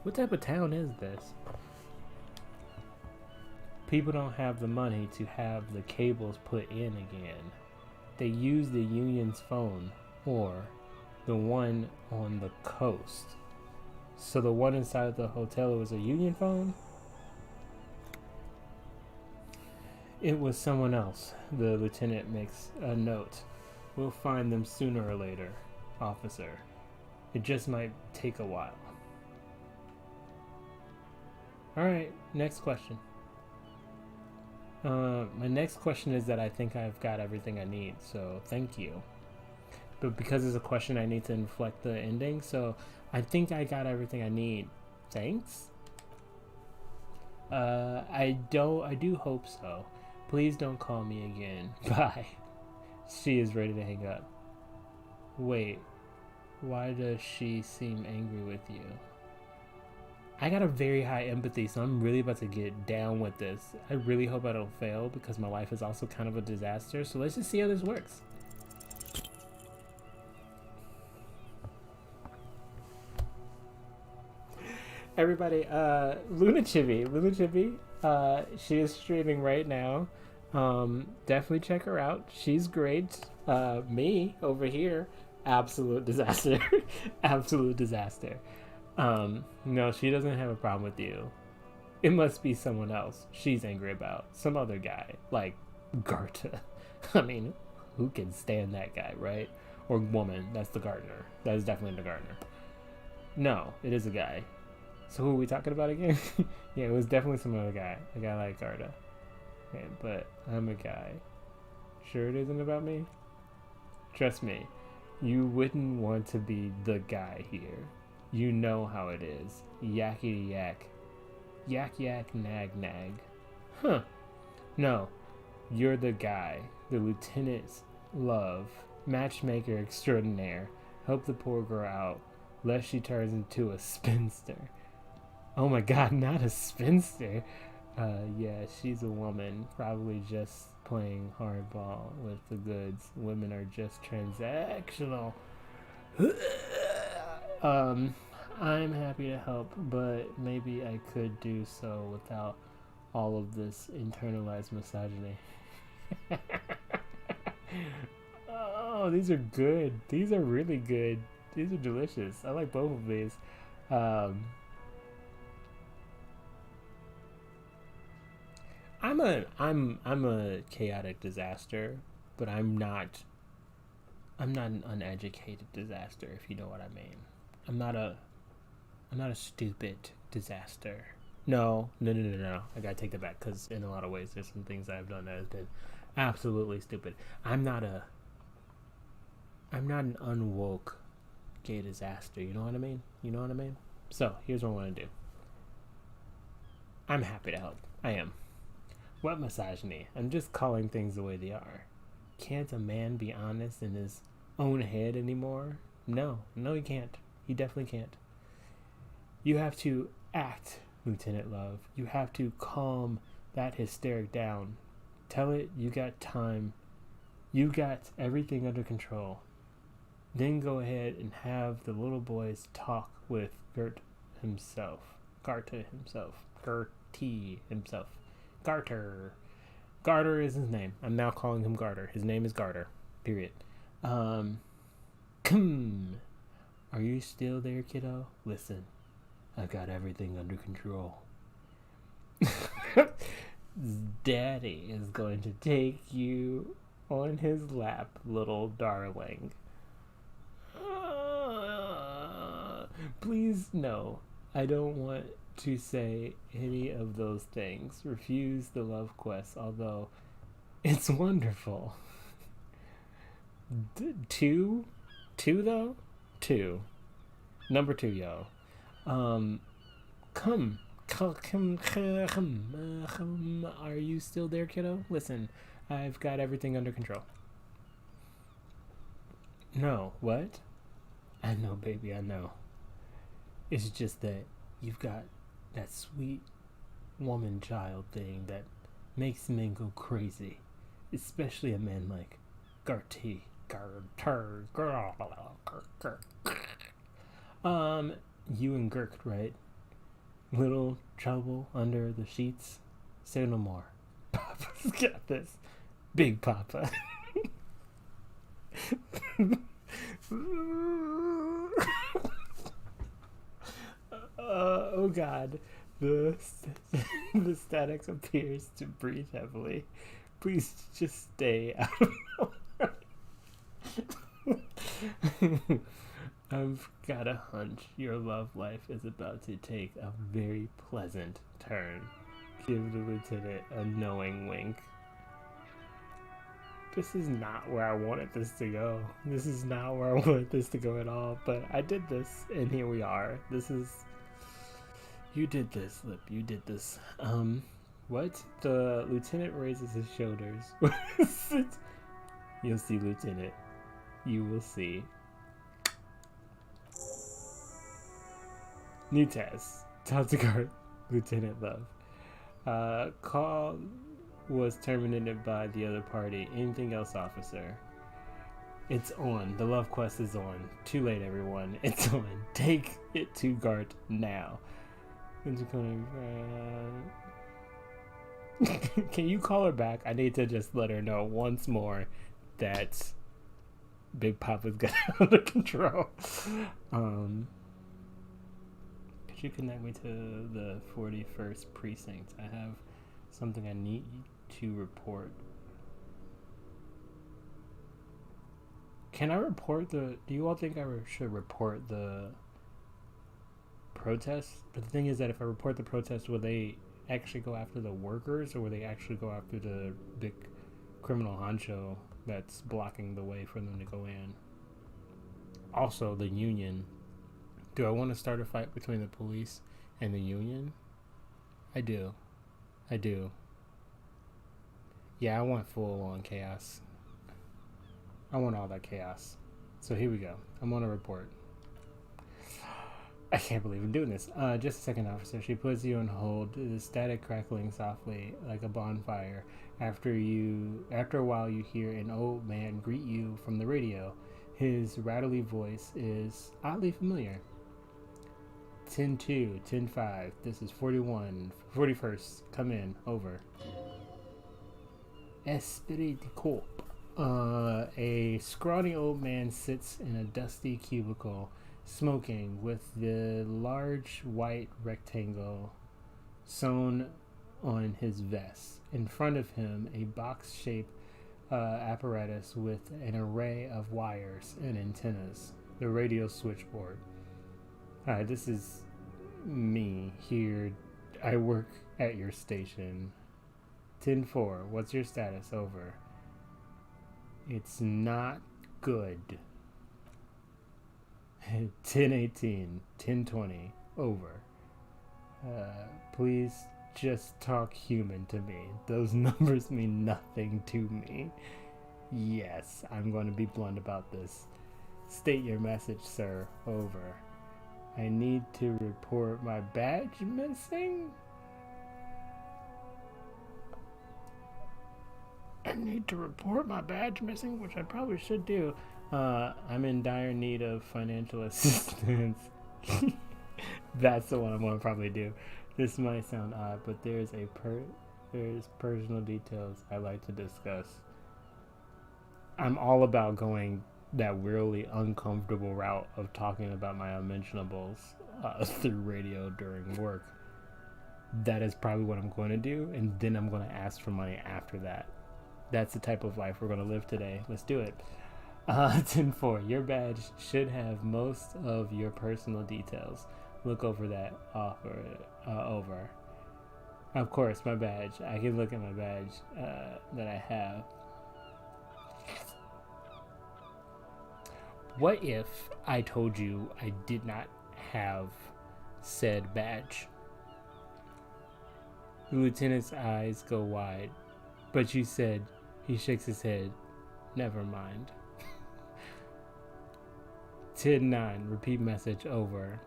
What type of town is this? People don't have the money to have the cables put in again. They use the union's phone, or the one on the coast. So the one inside the hotel was a union phone? It was someone else. The lieutenant makes a note. We'll find them sooner or later, officer. It just might take a while. Alright, next question. My next question is that I think I've got everything I need, so thank you. But because it's a question, I need to inflect the ending, so I think I got everything I need. Thanks? I do hope so. Please don't call me again. Bye. She is ready to hang up. Wait, why does she seem angry with you? I got a very high empathy, so I'm really about to get down with this. I really hope I don't fail because my life is also kind of a disaster. So let's just see how this works. Everybody, Luna Chibi, she is streaming right now. Definitely check her out. She's great. Me over here, absolute disaster. Absolute disaster. No, she doesn't have a problem with you. It must be someone else she's angry about. Some other guy, like Garta. I mean, who can stand that guy, right? Or woman, that's the gardener. That is definitely the gardener. No, it is a guy. So who are we talking about again? Yeah, it was definitely some other guy. A guy like Garta. Okay, but I'm a guy. Sure it isn't about me? Trust me, you wouldn't want to be the guy here. You know how it is. Yakety yak. Yak yak nag nag. Huh. No. You're the guy. The lieutenant's love. Matchmaker extraordinaire. Help the poor girl out, lest she turns into a spinster. Oh my god, not a spinster. Yeah, she's a woman. Probably just playing hardball with the goods. Women are just transactional. I'm happy to help, but maybe I could do so without all of this internalized misogyny. Oh, these are good. These are really good. These are delicious. I like both of these. I'm a chaotic disaster, but I'm not an uneducated disaster, if you know what I mean. I'm not a stupid disaster. No. I gotta take that back, because in a lot of ways, there's some things I've done that has been absolutely stupid. I'm not an unwoke gay disaster. You know what I mean? You know what I mean? So, here's what I want to do. I'm happy to help. I am. What misogyny? I'm just calling things the way they are. Can't a man be honest in his own head anymore? No, he can't. He definitely can't. You have to act, Lieutenant Love. You have to calm that hysteric down. Tell it you got time. You got everything under control. Then go ahead and have the little boys talk with Gert himself. Garter himself. Gertie himself. Garter. Garter is his name. I'm now calling him Garter. His name is Garter. Period. Are you still there, kiddo? Listen, I've got everything under control. Daddy is going to take you on his lap, little darling. Please, no. I don't want to say any of those things. Refuse the love quest, although it's wonderful. Two, though? Two. Number 2, yo. Come. Are you still there, kiddo? Listen, I've got everything under control. No, what? I know, baby, I know. It's just that you've got that sweet woman-child thing that makes men go crazy. Especially a man like Garty. You and Gert, right? Little trouble under the sheets? Say no more. Papa's got this. Big Papa. Oh God. The static appears to breathe heavily. Please just stay out of I've got a hunch your love life is about to take a very pleasant turn. Give the lieutenant a knowing wink. This is not where I wanted this to go. This is not where I wanted this to go at all, but I did this, and here we are. You did this, Lip. You did this. What? The lieutenant raises his shoulders. You'll see, Lieutenant. You will see. New test. Talk to guard, Lieutenant Love. Call was terminated by the other party. Anything else, officer? It's on. The love quest is on. Too late, everyone. It's on. Take it to Gart now. Can you call her back? I need to just let her know once more that Big Papa's got it under control. Could you connect me to the 41st precinct? I have something I need to report. Can I report do you all think I should report the protest? But the thing is that if I report the protest, will they actually go after the workers, or will they actually go after the big criminal honcho that's blocking the way for them to go in? Also, the union. Do I want to start a fight between the police and the union? I do. Yeah, I want full-on chaos. I want all that chaos. So here we go. I'm on a report. I can't believe I'm doing this. Just a second, officer. She puts you on hold. The static crackling softly like a bonfire. After a while, you hear an old man greet you from the radio. His rattly voice is oddly familiar. 10-2, 10-5. This is 41st. Come in. Over. Esprit de Corp. A scrawny old man sits in a dusty cubicle, smoking, with the large white rectangle sewn on his vest. In front of him, a box-shaped apparatus with an array of wires and antennas. The radio switchboard. Hi, this is me here. I work at your station. 10-4. What's your status? Over. It's not good. 10:18, 10:20, over. Please just talk human to me. Those numbers mean nothing to me. Yes, I'm going to be blunt about this. State your message, sir. Over. I need to report my badge missing? I need to report my badge missing, which I probably should do. I'm in dire need of financial assistance. That's the one I'm gonna probably do. This might sound odd, but there's personal details I like to discuss. I'm all about going that weirdly uncomfortable route of talking about my unmentionables through radio during work. That is probably what I'm going to do, and then I'm going to ask for money after that. That's the type of life we're going to live today. Let's do it. 10-4. Your badge should have most of your personal details. Look over that offer. Over. Of course, my badge. I can look at my badge that I have. What if I told you I did not have said badge? The lieutenant's eyes go wide, but you said, he shakes his head, never mind. 10-9, repeat message, over.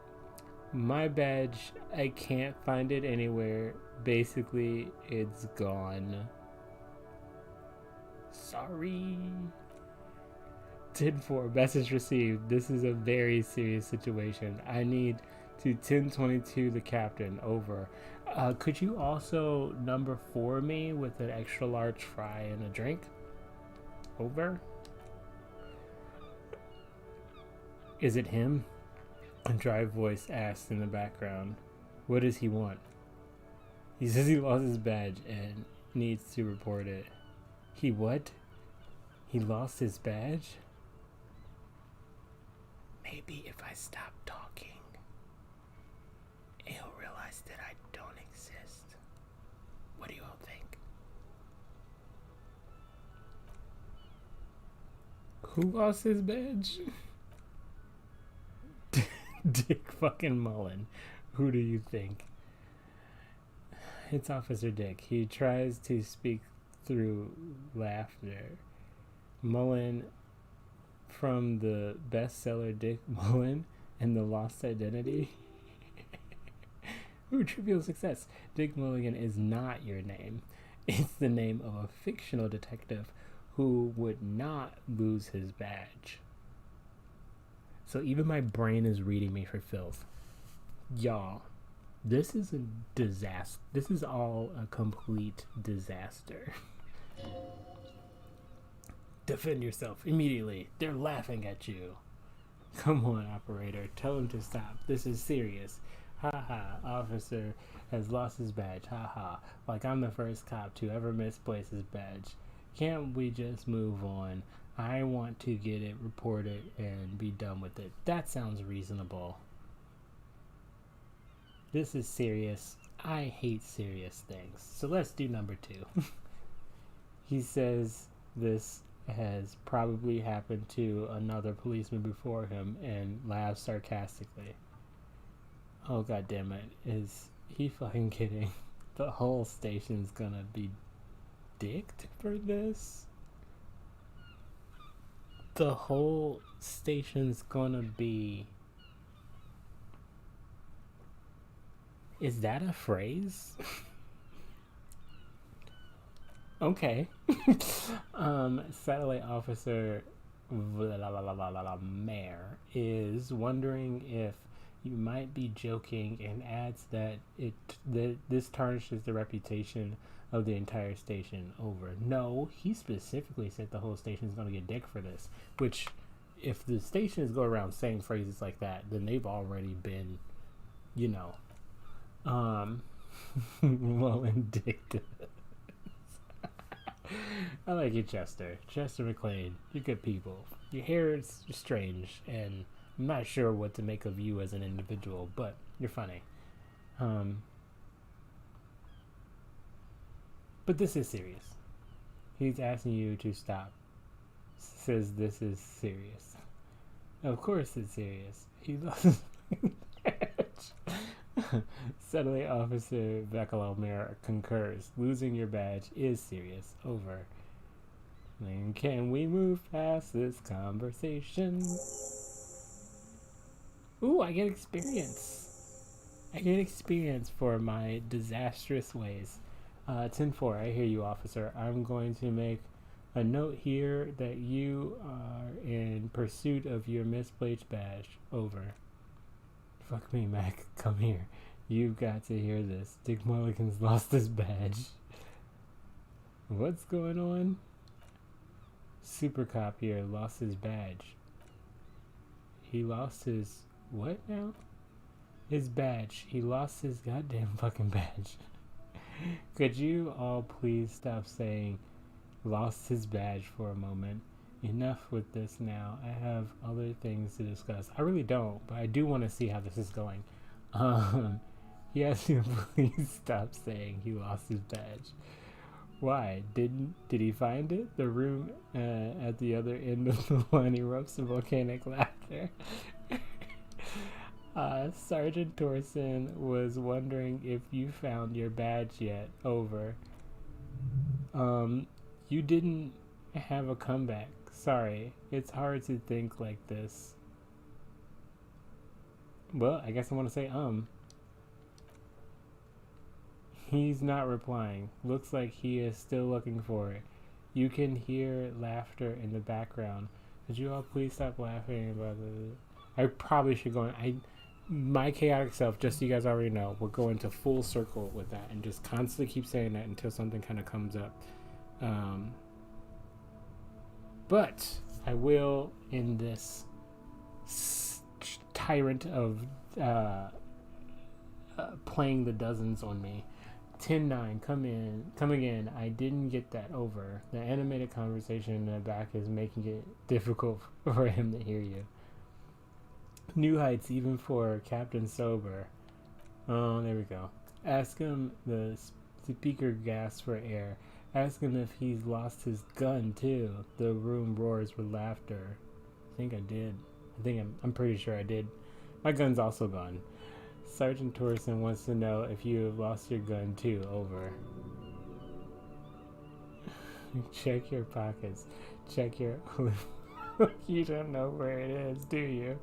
My badge, I can't find it anywhere. Basically, it's gone. Sorry. 10-4, message received. This is a very serious situation. I need to 1022 the captain, over. Could you also number 4 me with an extra large fry and a drink? Over. Is it him? A dry voice asked in the background. What does he want? He says he lost his badge and needs to report it. He what? He lost his badge? Maybe if I stop talking, he'll realize that I don't exist. What do you all think? Who lost his badge? Dick fucking Mullen. Who do you think? It's Officer Dick. He tries to speak through laughter. Mullen, from the bestseller Dick Mullen and the Lost Identity. Ooh, trivial success. Dick Mulligan is not your name. It's the name of a fictional detective who would not lose his badge. So even my brain is reading me for filth. Y'all, this is a disaster. This is all a complete disaster. Defend yourself immediately. They're laughing at you. Come on, operator. Tell him to stop. This is serious. Ha ha. Officer has lost his badge. Ha ha. Like I'm the first cop to ever misplace his badge. Can't we just move on? I want to get it reported and be done with it. That sounds reasonable. This is serious. I hate serious things. So let's do number 2. He says this has probably happened to another policeman before him and laughs sarcastically. Oh, god damn it. Is he fucking kidding? The whole station's gonna be dicked for this? The whole station's gonna be... Is that a phrase? Okay. Satellite officer Mayor is wondering if you might be joking and adds that this tarnishes the reputation of the entire station. Over. No, he specifically said the whole station is going to get dick for this, which if the stations go around saying phrases like that, then they've already been, well indicated. I like you, Chester McLean. You're good people. Your hair is strange, and I'm not sure what to make of you as an individual, but you're funny. But this is serious. He's asking you to stop. Says this is serious. Of course it's serious. He lost his badge. Suddenly, Officer Vakalamir concurs. Losing your badge is serious. Over. And can we move past this conversation? Ooh, I get experience. I get experience for my disastrous ways. 10-4, I hear you, officer. I'm going to make a note here that you are in pursuit of your misplaced badge. Over. Fuck me, Mac. Come here. You've got to hear this. Dick Mulligan's lost his badge. What's going on? Super Cop here lost his badge. He lost his... what now? His badge. He lost his goddamn fucking badge. Could you all please stop saying lost his badge for a moment? Enough with this now. I have other things to discuss. I really don't, but I do want to see how this is going. He asked you to please stop saying he lost his badge. Why? Did he find it? The room at the other end of the line erupts in volcanic laughter. Sergeant Torsen was wondering if you found your badge yet. Over. You didn't have a comeback. Sorry. It's hard to think like this. Well, I guess I want to say, He's not replying. Looks like he is still looking for it. You can hear laughter in the background. Could you all please stop laughing about the... I probably should go on... My chaotic self, just so you guys already know, will go into full circle with that and just constantly keep saying that until something kind of comes up. But I will, in this tyrant of playing the dozens on me, 10-9, coming in. I didn't get that. Over. The animated conversation in the back is making it difficult for him to hear you. New heights, even for Captain Sober. Oh, there we go. Ask him, the speaker gasps for air. Ask him if he's lost his gun, too. The room roars with laughter. I think I did. I'm pretty sure I did. My gun's also gone. Sergeant Torsen wants to know if you have lost your gun, too. Over. Check your pockets. Check your... You don't know where it is, do you?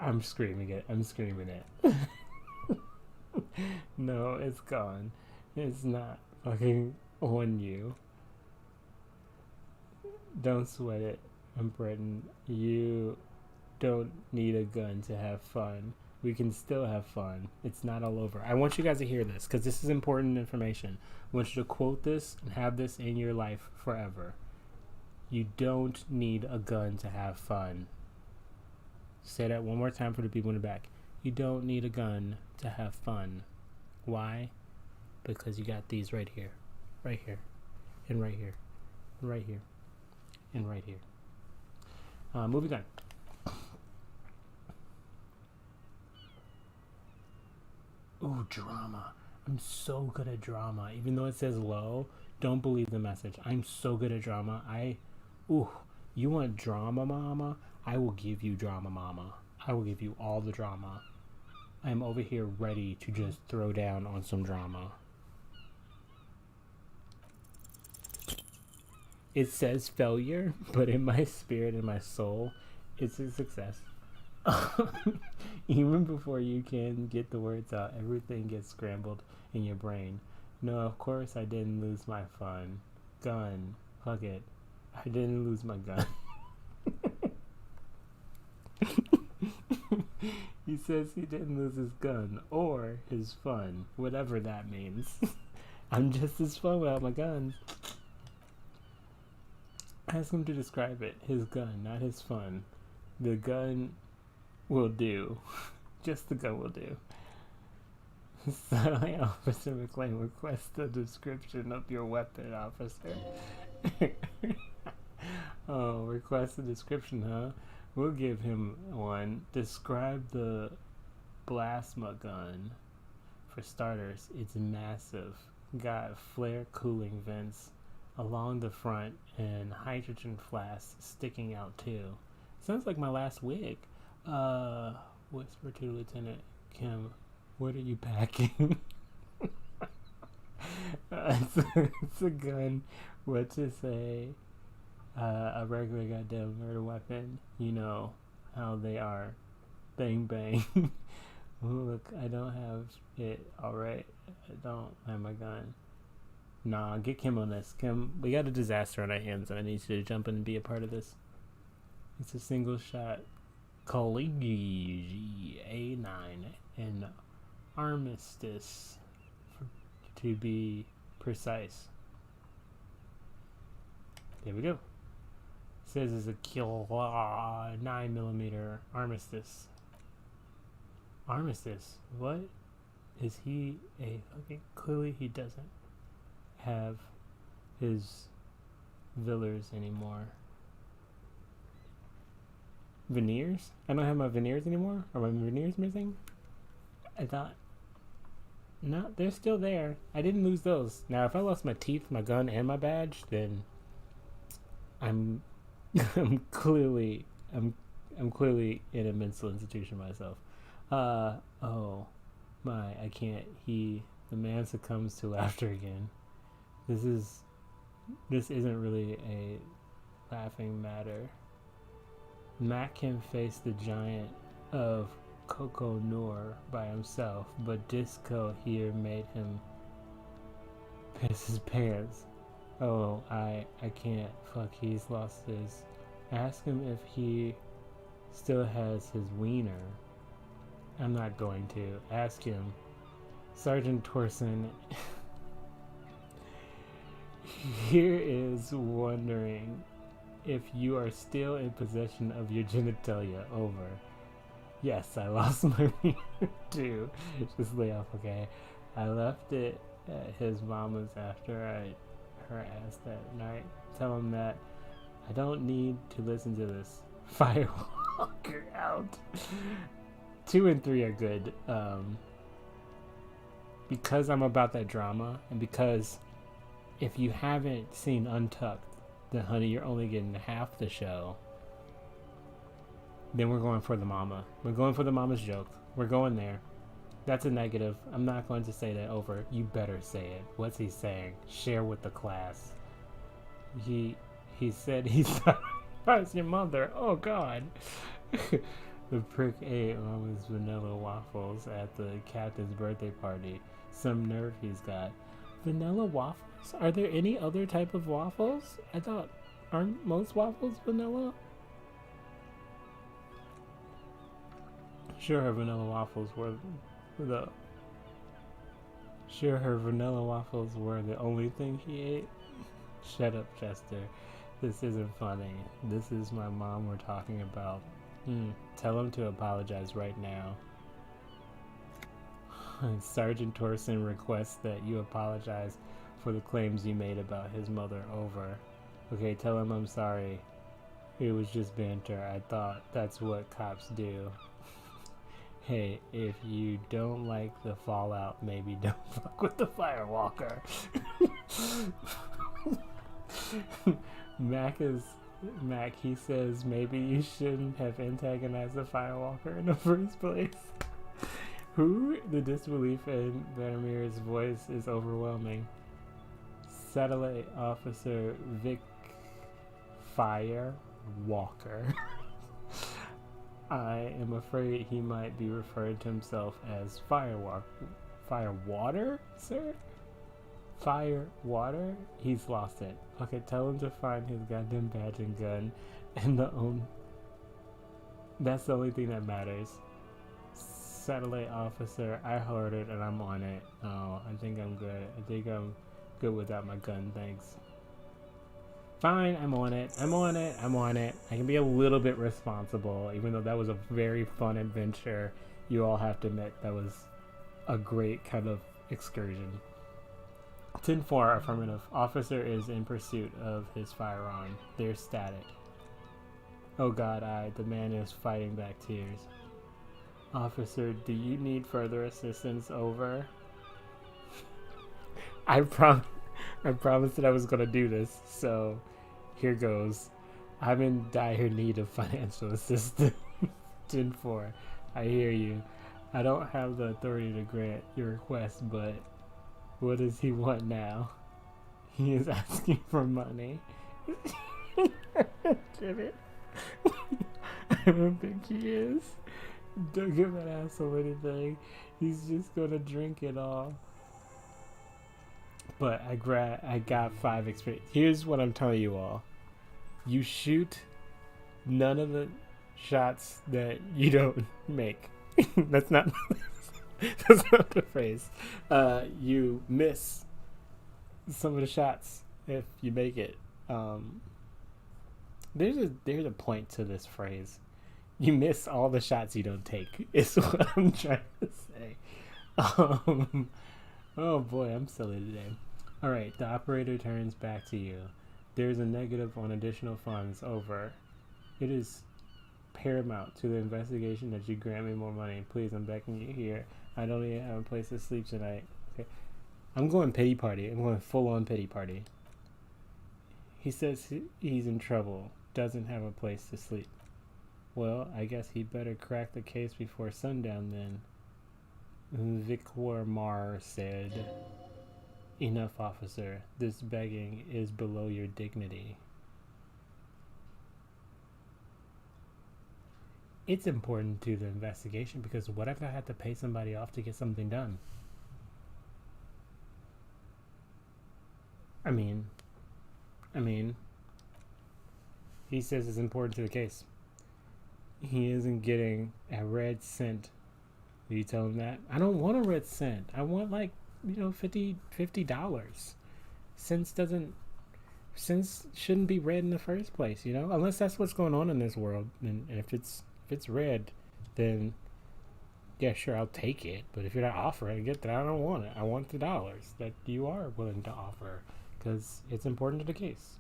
I'm screaming it. No, it's gone. It's not fucking on you. Don't sweat it, Britain. You don't need a gun to have fun. We can still have fun. It's not all over. I want you guys to hear this because this is important information. I want you to quote this and have this in your life forever. You don't need a gun to have fun. Say that one more time for the people in the back. You don't need a gun to have fun. Why? Because you got these right here. Right here. And right here. And right here. And right here. Moving on. Ooh, drama. I'm so good at drama. Even though it says low, don't believe the message. I'm so good at drama. You want drama, mama? I will give you drama, mama. I will give you all the drama. I'm over here ready to just throw down on some drama. It says failure, but in my spirit and my soul, it's a success. Even before you can get the words out, everything gets scrambled in your brain. No, of course I didn't lose my fun. Gun. Fuck it. I didn't lose my gun. He says he didn't lose his gun or his fun, whatever that means. I'm just as fun without my guns. Ask him to describe it. His gun, not his fun. The gun will do. Just the gun will do. Suddenly, Officer McLean requests a description of your weapon, officer. Oh, request a description, huh? We'll give him one. Describe the plasma gun. For starters, it's massive. got flare cooling vents along the front and hydrogen flasks sticking out too. Sounds like my last wig. Whisper to Lieutenant Kim, what are you packing? It's a gun. What to say? A regular goddamn murder weapon. You know how they are. Bang bang. Look, I don't have it. Alright. I don't have my gun. Nah, get Kim on this. Kim, we got a disaster on our hands and I need you to jump in and be a part of this. It's a single shot Collegian A9 and Armistice, to be precise. There we go. It says it's a kill 9mm Armistice. Armistice? What? Is he a... Okay, clearly he doesn't have his Villers anymore. Veneers? I don't have my veneers anymore? Are my veneers missing? I thought... No, they're still there. I didn't lose those. Now, if I lost my teeth, my gun, and my badge, then I'm clearly in a mental institution myself. Oh my, I can't. The man succumbs to laughter again. This isn't really a laughing matter. Mac can face the giant of Coco Noor by himself, but Disco here made him piss his pants. Oh, I can't. Fuck, he's lost his... Ask him if he still has his wiener. I'm not going to. Ask him. Sergeant Torson here is wondering if you are still in possession of your genitalia. Over. Yes, I lost my wiener too. Just lay off, okay? I left it at his mama's after her ass that night. Tell him that I don't need to listen to this. Firewalker out. 2 and 3 are good. Because I'm about that drama, and because if you haven't seen Untucked, then honey, you're only getting half the show. Then we're going for the mama. We're going for the mama's joke. We're going there. That's a negative. I'm not going to say that over. You better say it. What's he saying? Share with the class. He said he thought I was your mother. Oh God. The prick ate mama's vanilla waffles at the captain's birthday party. Some nerve he's got. Vanilla waffles? Are there any other type of waffles? I thought, aren't most waffles vanilla? Sure, her vanilla waffles were the only thing he ate. Shut up, Chester. This isn't funny. This is my mom we're talking about. Tell him to apologize right now. Sergeant Torson requests that you apologize for the claims you made about his mother. Over. Okay, tell him I'm sorry. It was just banter. I thought that's what cops do. Hey, if you don't like the fallout, maybe don't fuck with the Firewalker. Mac, he says maybe you shouldn't have antagonized the Firewalker in the first place. Who? The disbelief in Vanamir's voice is overwhelming. Satellite Officer Vic Firewalker. I am afraid he might be referring to himself as Firewater, sir? Firewater? He's lost it. Okay, tell him to find his goddamn badge and gun and that's the only thing that matters. Satellite Officer, I heard it and I'm on it. Oh, I think I'm good. I think I'm good without my gun, thanks. Fine, I'm on it. I can be a little bit responsible, even though that was a very fun adventure. You all have to admit that was a great kind of excursion. 10-4, affirmative. Officer is in pursuit of his firearm. They're static. Oh God, the man is fighting back tears. Officer, do you need further assistance? Over. I prom I promised that I was gonna do this, so here goes. I'm in dire need of financial assistance. 10-4. I hear you. I don't have the authority to grant your request, but what does he want now? He is asking for money. Damn it. I don't think he is. Don't give that asshole anything. He's just gonna drink it all. But I got 5 experience. Here's what I'm telling you all. You shoot none of the shots that you don't make. That's not the phrase. You miss some of the shots if you make it. There's a point to this phrase. You miss all the shots you don't take. Is what I'm trying to say. Oh boy, I'm silly today. All right, the operator turns back to you. There's a negative on additional funds. Over. It is paramount to the investigation that you grant me more money. Please, I'm begging you here. I don't even have a place to sleep tonight. Okay. I'm going pity party. I'm going full on pity party. He says he's in trouble. Doesn't have a place to sleep. Well, I guess he better crack the case before sundown then. Victor Marr said. Enough, officer. This begging is below your dignity. It's important to the investigation because what if I had to pay somebody off to get something done? I mean, he says it's important to the case. He isn't getting a red cent. Do you tell him that? I don't want a red cent. I want like, $50. Cents shouldn't be red in the first place, unless that's what's going on in this world. And if it's red, then yeah, sure, I'll take it. But if you're not offering it, then I don't want it. I want the dollars that you are willing to offer because it's important to the case.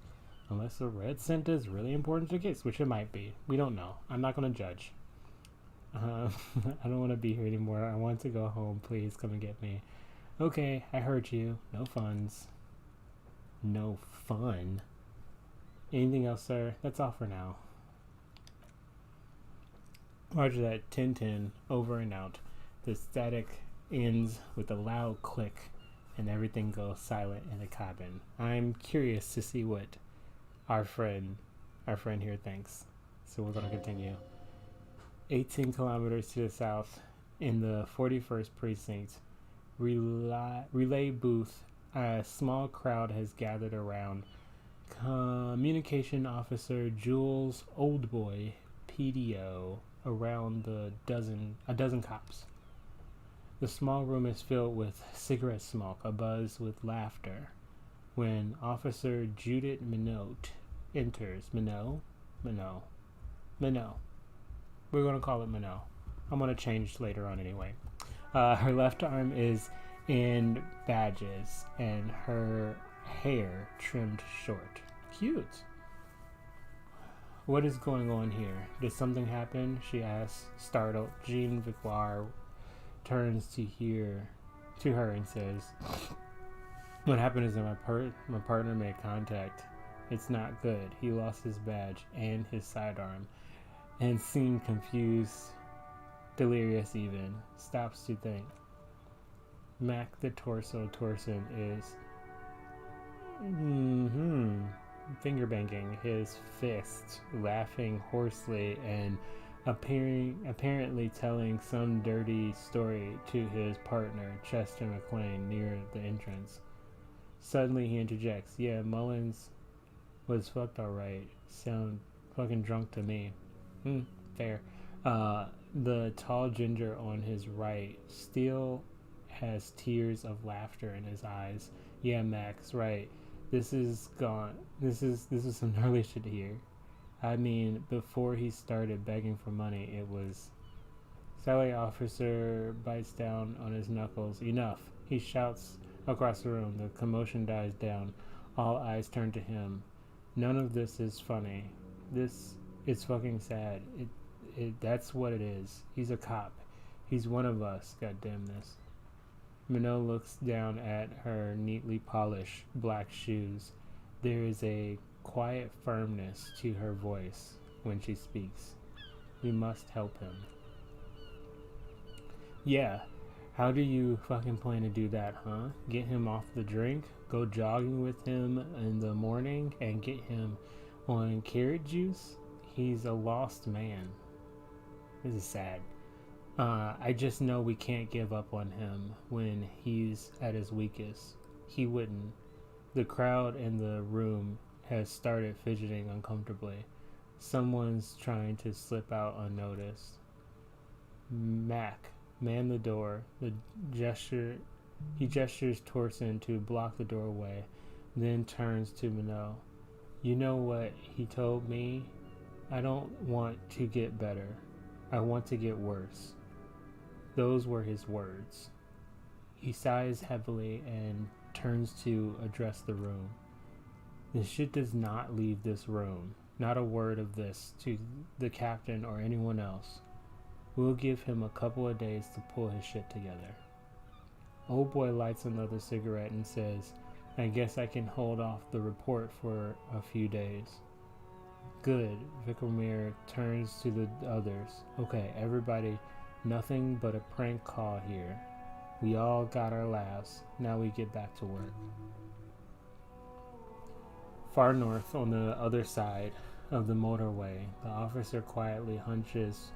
Unless the red cent is really important to the case, which it might be. We don't know. I'm not going to judge. I don't want to be here anymore. I want to go home. Please come and get me. Okay, I heard you. No funds. No fun. Anything else, sir? That's all for now. Roger that. 10-10. Over and out. The static ends with a loud click and everything goes silent in the cabin. I'm curious to see what our friend here thinks. So we're going to continue. 18 kilometers to the south in the 41st precinct relay booth, a small crowd has gathered around communication officer Jules Oldboy PDO around a dozen cops. The small room is filled with cigarette smoke, abuzz with laughter. When Officer Judith Minot enters, Minot. We're going to call it Minot. I'm going to change later on anyway. Her left arm is in badges and her hair trimmed short. Cute. What is going on here? Did something happen? She asks, startled. Jean Victoire turns to her and says, what happened is that my partner made contact. It's not good. He lost his badge and his sidearm and seemed confused, delirious even. Stops to think. Mac the Torson is finger banging his fist, laughing hoarsely and apparently telling some dirty story to his partner, Chester McLean, near the entrance. Suddenly he interjects, yeah, Mullins was fucked alright. Sound fucking drunk to me. Fair. The tall ginger on his right still has tears of laughter in his eyes. Yeah, Max, right. This is gone. This is some gnarly shit here. I mean, before he started begging for money, it was... Sally officer bites down on his knuckles. Enough. He shouts across the room. The commotion dies down. All eyes turn to him. None of this is funny. This is fucking sad. That's what it is. He's a cop. He's one of us, goddammit. Minot looks down at her neatly polished black shoes. There is a quiet firmness to her voice when she speaks. We must help him. Yeah, how do you fucking plan to do that, huh? Get him off the drink, go jogging with him in the morning, and get him on carrot juice? He's a lost man. This is sad. I just know we can't give up on him when he's at his weakest. He wouldn't. The crowd in the room has started fidgeting uncomfortably. Someone's trying to slip out unnoticed. Mac, man the door. He gestures Torsen to block the doorway, then turns to Minot. You know what he told me? I don't want to get better. I want to get worse. Those were his words. He sighs heavily and turns to address the room. This shit does not leave this room. Not a word of this to the captain or anyone else. We'll give him a couple of days to pull his shit together. Old boy lights another cigarette and says, I guess I can hold off the report for a few days. Good. Vicomir turns to the others. Okay, everybody, nothing but a prank call here. We all got our laughs. Now we get back to work. Far north, on the other side of the motorway, the officer quietly hunches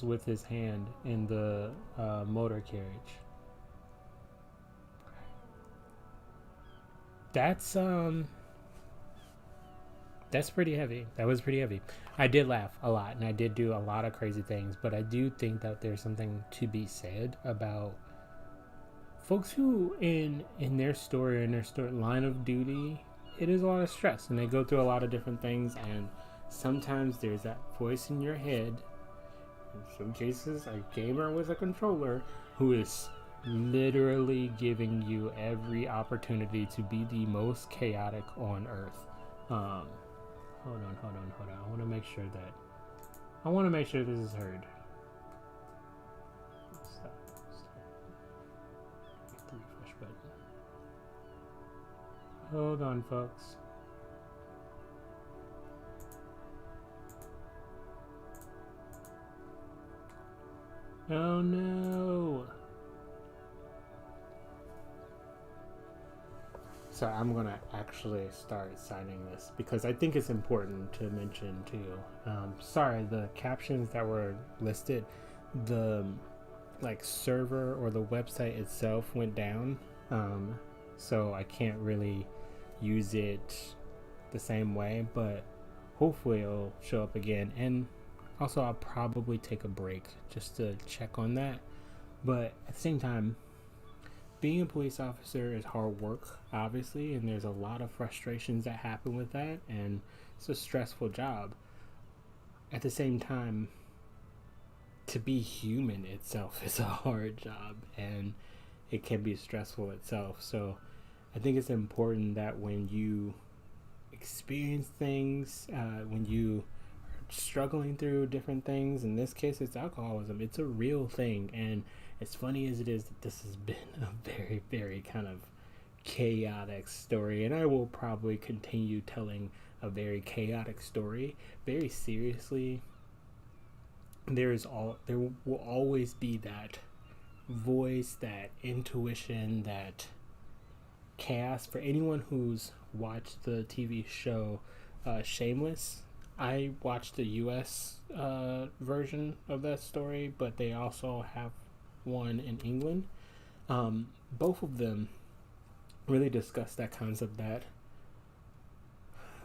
with his hand in the motor carriage. That's pretty heavy. That was pretty heavy. I did laugh a lot, and I did do a lot of crazy things, but I do think that there's something to be said about folks who in their story, in their story line of duty, it is a lot of stress, and they go through a lot of different things, and sometimes there's that voice in your head, in some cases a gamer with a controller, who is literally giving you every opportunity to be the most chaotic on earth. Hold on. I want to make sure this is heard. Stop. Hit the refresh button. Hold on, folks. Oh no. So I'm going to actually start signing this because I think it's important to mention too. Sorry, the captions that were listed, the server or the website itself went down. So I can't really use it the same way, but hopefully it'll show up again. And also I'll probably take a break just to check on that. But at the same time, being a police officer is hard work, obviously, and there's a lot of frustrations that happen with that, and it's a stressful job. At the same time, to be human itself is a hard job, and it can be stressful itself. So I think it's important that when you experience things, when you are struggling through different things, in this case it's alcoholism, it's a real thing. And as funny as it is that this has been a very, very kind of chaotic story, and I will probably continue telling a very chaotic story, very seriously, there will always be that voice, that intuition, that chaos. For anyone who's watched the TV show Shameless, I watched the US version of that story, but they also have one in England. Both of them really discuss that concept, that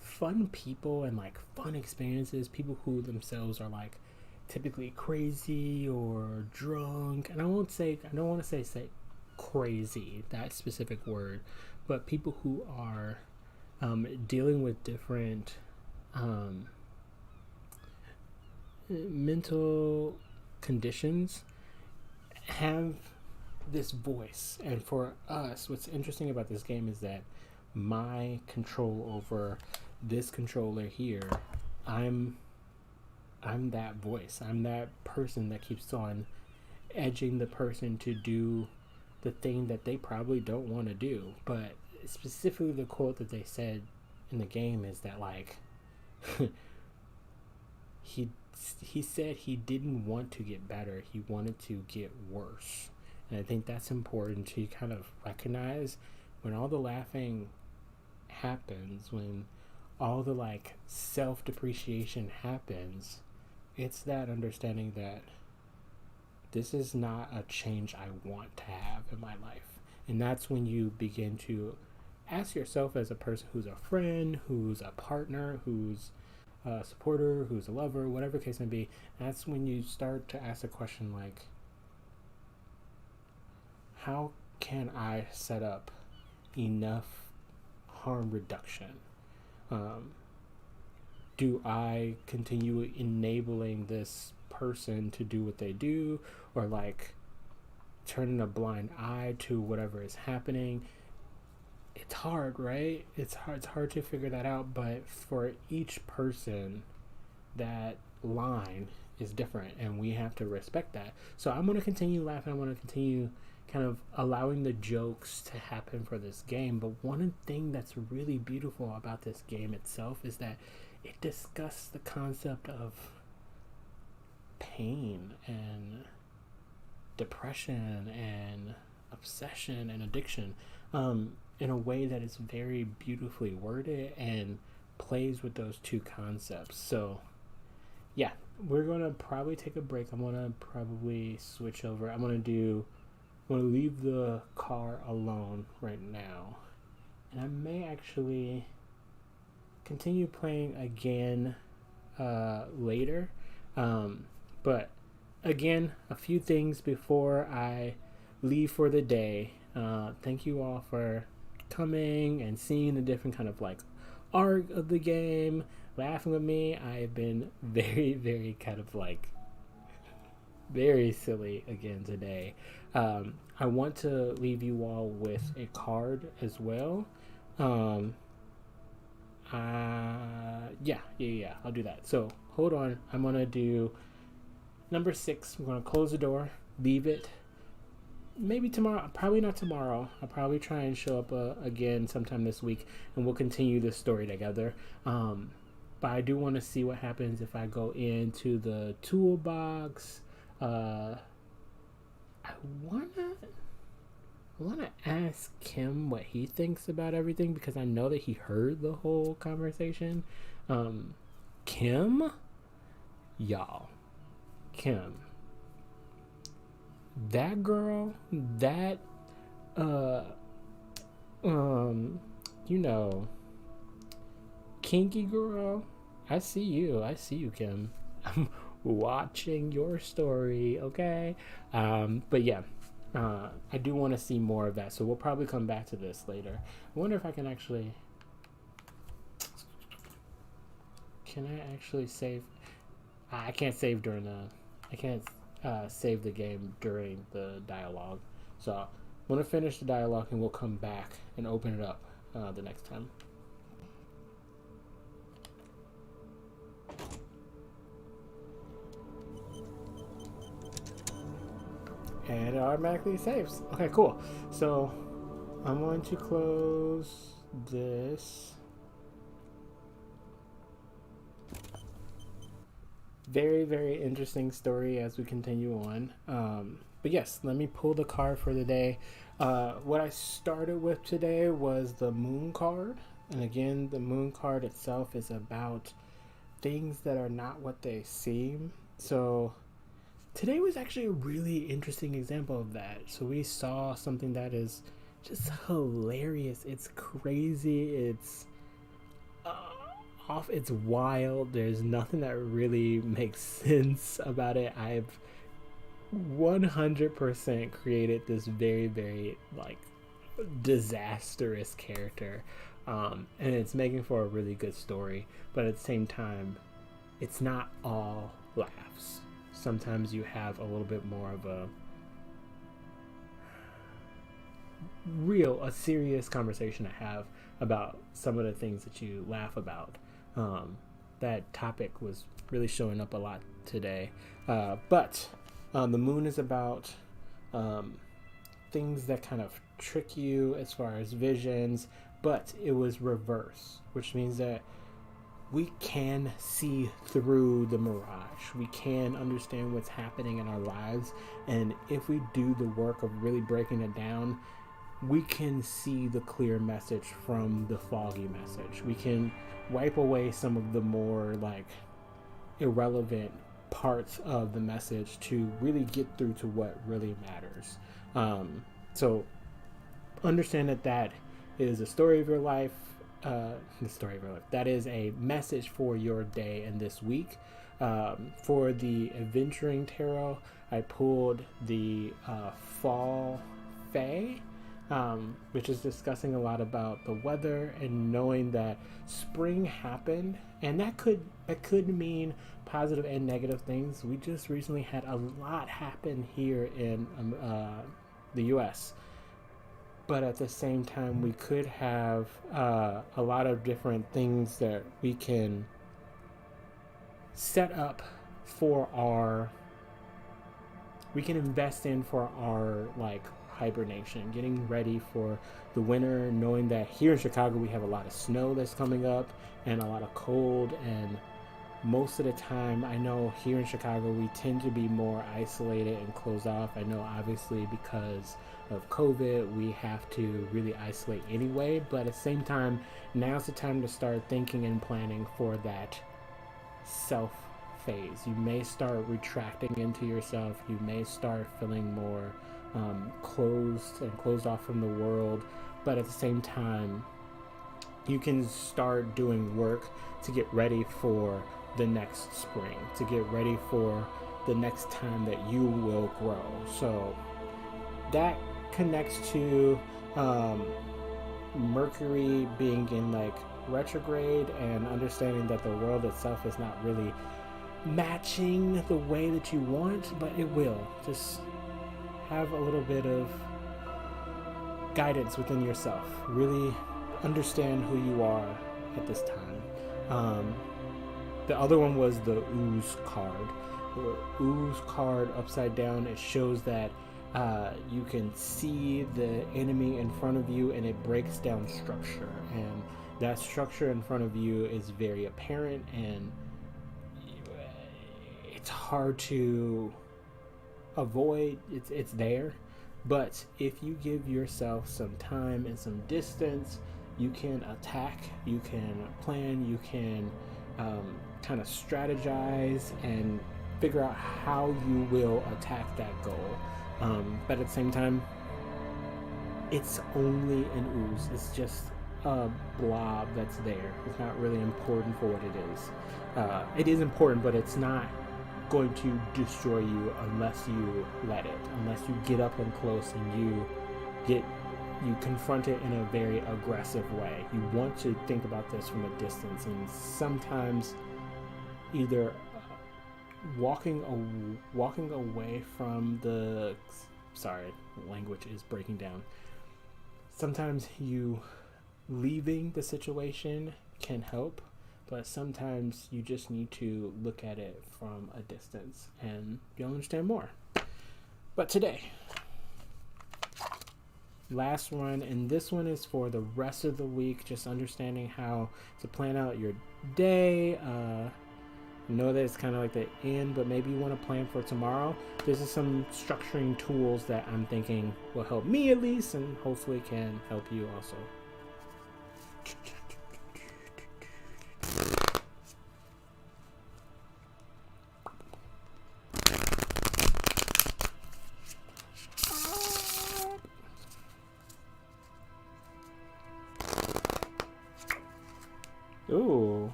fun people and fun experiences, people who themselves are typically crazy or drunk, and I don't want to say crazy, that specific word, but people who are dealing with different mental conditions have this voice. And for us, what's interesting about this game is that my control over this controller here, I'm that voice. I'm that person that keeps on edging the person to do the thing that they probably don't want to do. But specifically the quote that they said in the game is that, like, he said he didn't want to get better, he wanted to get worse. And I think that's important to kind of recognize when all the laughing happens, when all the like self-depreciation happens. It's that understanding that this is not a change I want to have in my life. And that's when you begin to ask yourself, as a person who's a friend, who's a partner, who's a supporter, who's a lover, whatever case may be, that's when you start to ask a question like, how can I set up enough harm reduction? Do I continue enabling this person to do what they do, or like turning a blind eye to whatever is happening? It's hard, right? It's hard to figure that out, but for each person, that line is different, and we have to respect that. So I'm going to continue laughing. I'm going to continue kind of allowing the jokes to happen for this game. But one thing that's really beautiful about this game itself is that it discussed the concept of pain and depression and obsession and addiction in a way that is very beautifully worded and plays with those two concepts. So yeah, we're gonna probably take a break. I'm gonna probably switch over. I'm gonna leave the car alone right now, and I may actually continue playing again later. But again, a few things before I leave for the day. Thank you all for coming and seeing the different kind of like arc of the game, laughing with me. I've been very, very kind of like very silly again today. I want to leave you all with a card as well. Yeah, I'll do that. So hold on, I'm gonna do number 6. I'm gonna close the door, leave it. Maybe tomorrow, probably not tomorrow. I'll probably try and show up again sometime this week, and we'll continue this story together. But I do want to see what happens if I go into the toolbox. I wanna ask Kim what he thinks about everything, because I know that he heard the whole conversation. Kim, that girl, that kinky girl, I see you, Kim. I'm watching your story, okay? But yeah, I do want to see more of that, so we'll probably come back to this later. I wonder if I can actually save. I can't save during I can't save the game during the dialogue, so I'm gonna finish the dialogue and we'll come back and open it up the next time. And it automatically saves. Okay, cool. So I'm going to close this. Very, very interesting story as we continue on. But yes, let me pull the card for the day. What I started with today was the moon card. And again, the moon card itself is about things that are not what they seem. So today was actually a really interesting example of that. So we saw something that is just hilarious. It's crazy. It's off. It's wild. There's nothing that really makes sense about it. I've 100% created this very, very like disastrous character. And it's making for a really good story. But at the same time, it's not all laughs. Sometimes you have a little bit more of a serious conversation to have about some of the things that you laugh about. That topic was really showing up a lot today. But The moon is about things that kind of trick you as far as visions, but it was reverse, which means that we can see through the mirage. We can understand what's happening in our lives. And if we do the work of really breaking it down, we can see the clear message from the foggy message. We can wipe away some of the more like irrelevant parts of the message to really get through to what really matters. So understand that is a story of your life. The story of your life. That is a message for your day and this week. For the Adventuring Tarot, I pulled the Fall Fae, which is discussing a lot about the weather and knowing that spring happened, and that could mean positive and negative things. We just recently had a lot happen here in the U.S., but at the same time, we could have a lot of different things that we can set up for we can invest in for our like hibernation, getting ready for the winter, knowing that here in Chicago we have a lot of snow that's coming up and a lot of cold, and most of the time I know here in Chicago we tend to be more isolated and closed off. I know obviously because of COVID we have to really isolate anyway, but at the same time now's the time to start thinking and planning for that self phase. You may start retracting into yourself. You may start feeling more closed off from the world, but at the same time you can start doing work to get ready for the next spring, to get ready for the next time that you will grow. So that connects to Mercury being in like retrograde and understanding that the world itself is not really matching the way that you want, but it will. Just have a little bit of guidance within yourself. Really understand who you are at this time. The other one was the Ooze card. The Ooze card upside down, it shows that you can see the enemy in front of you, and it breaks down structure, and that structure in front of you is very apparent, and it's hard to avoid. It's there, but if you give yourself some time and some distance, you can attack, you can plan, you can kind of strategize and figure out how you will attack that goal. But at the same time, it's only an ooze. It's just a blob that's there. It's not really important for what it is. It is important, but it's not going to destroy you unless you let it, unless you get up and close and you confront it in a very aggressive way. You want to think about this from a distance, and sometimes either walking away from the language is breaking down. Sometimes you leaving the situation can help, but sometimes you just need to look at it from a distance and you'll understand more. But today, last one, and this one is for the rest of the week, just understanding how to plan out your day. Know that it's kind of like the end, but maybe you want to plan for tomorrow. This is some structuring tools that I'm thinking will help me at least, and hopefully can help you also.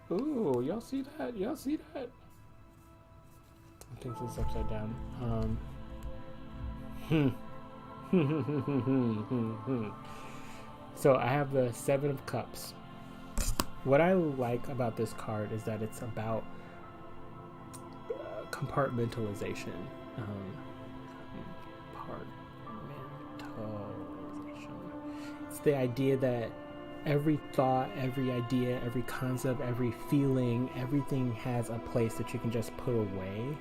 Ooh, y'all see that? I think this is upside down. So I have the Seven of Cups. What I like about this card is that it's about compartmentalization. It's the idea that every thought, every idea, every concept, every feeling, everything has a place that you can just put away.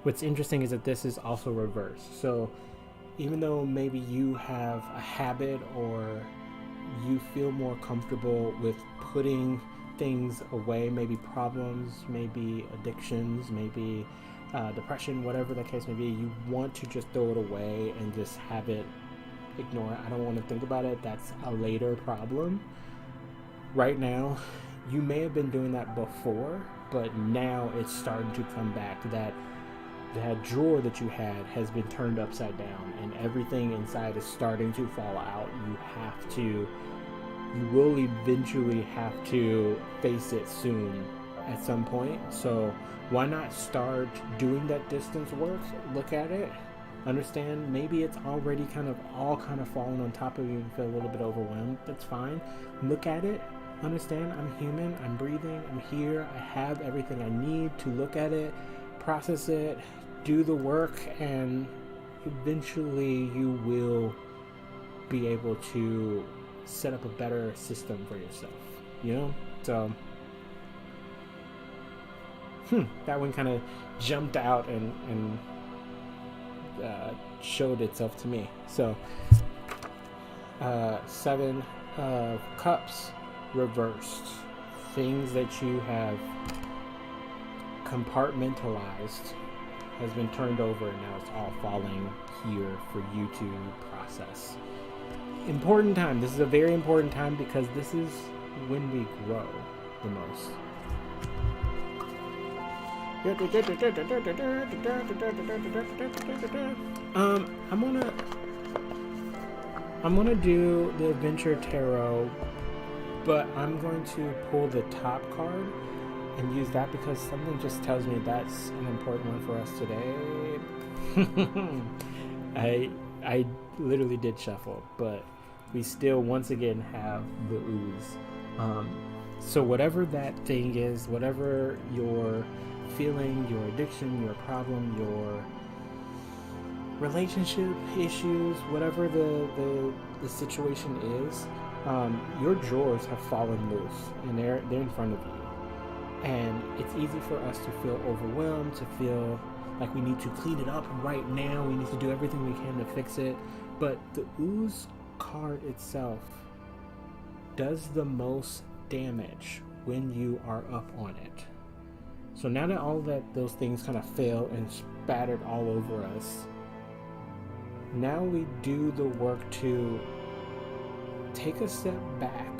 what's interesting is that this is also reversed. So even though maybe you have a habit or you feel more comfortable with putting things away, maybe problems, maybe addictions, maybe depression, whatever the case may be, you want to just throw it away and just have it, ignore it. I don't want to think about it. That's a later problem. Right now, you may have been doing that before, but now it's starting to come back. That drawer that you had has been turned upside down and everything inside is starting to fall out. You will eventually have to face it soon at some point. So why not start doing that distance work? Look at it, understand maybe it's already all falling on top of you and feel a little bit overwhelmed. That's fine. Look at it, understand I'm human, I'm breathing, I'm here, I have everything I need to look at it, process it, do the work, and eventually you will be able to set up a better system for yourself, So that one kind of jumped out and showed itself to me. So 7 of Cups reversed, things that you have compartmentalized has been turned over, and now it's all falling here for you to process. Important time. This is a very important time because this is when we grow the most. I'm gonna do the Adventure Tarot, but I'm going to pull the top card and use that because something just tells me that's an important one for us today. I literally did shuffle, but we still once again have the ooze. So whatever that thing is, whatever your feeling, your addiction, your problem, your relationship issues, whatever the situation is, your drawers have fallen loose and they're in front of you. And it's easy for us to feel overwhelmed, to feel like we need to clean it up right now, we need to do everything we can to fix it. But the ooze card itself does the most damage when you are up on it. So now that those things kind of fell and spattered all over us, now we do the work to take a step back,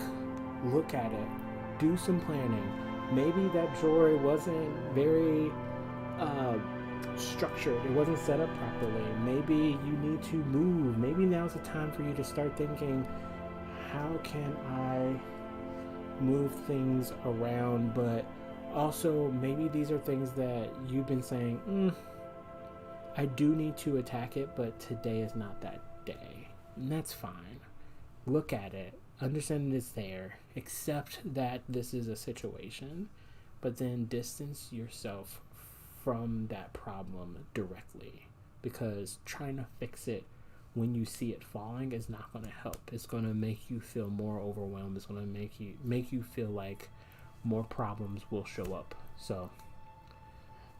look at it, do some planning. Maybe that drawer wasn't very structured, it wasn't set up properly. Maybe you need to move. Maybe now's the time for you to start thinking, how can I move things around? But also maybe these are things that you've been saying, I do need to attack it, but today is not that day. And that's fine. Look at it, understand it's there, accept that this is a situation, but then distance yourself from that problem directly, because trying to fix it when you see it falling is not going to help. It's going to make you feel more overwhelmed. It's going to make you feel like more problems will show up. So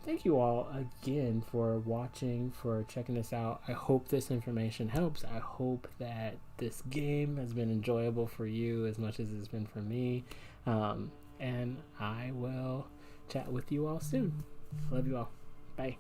thank you all again for watching, for checking this out. I hope this information helps. I hope that this game has been enjoyable for you as much as it's been for me. And I will chat with you all soon. Love you all.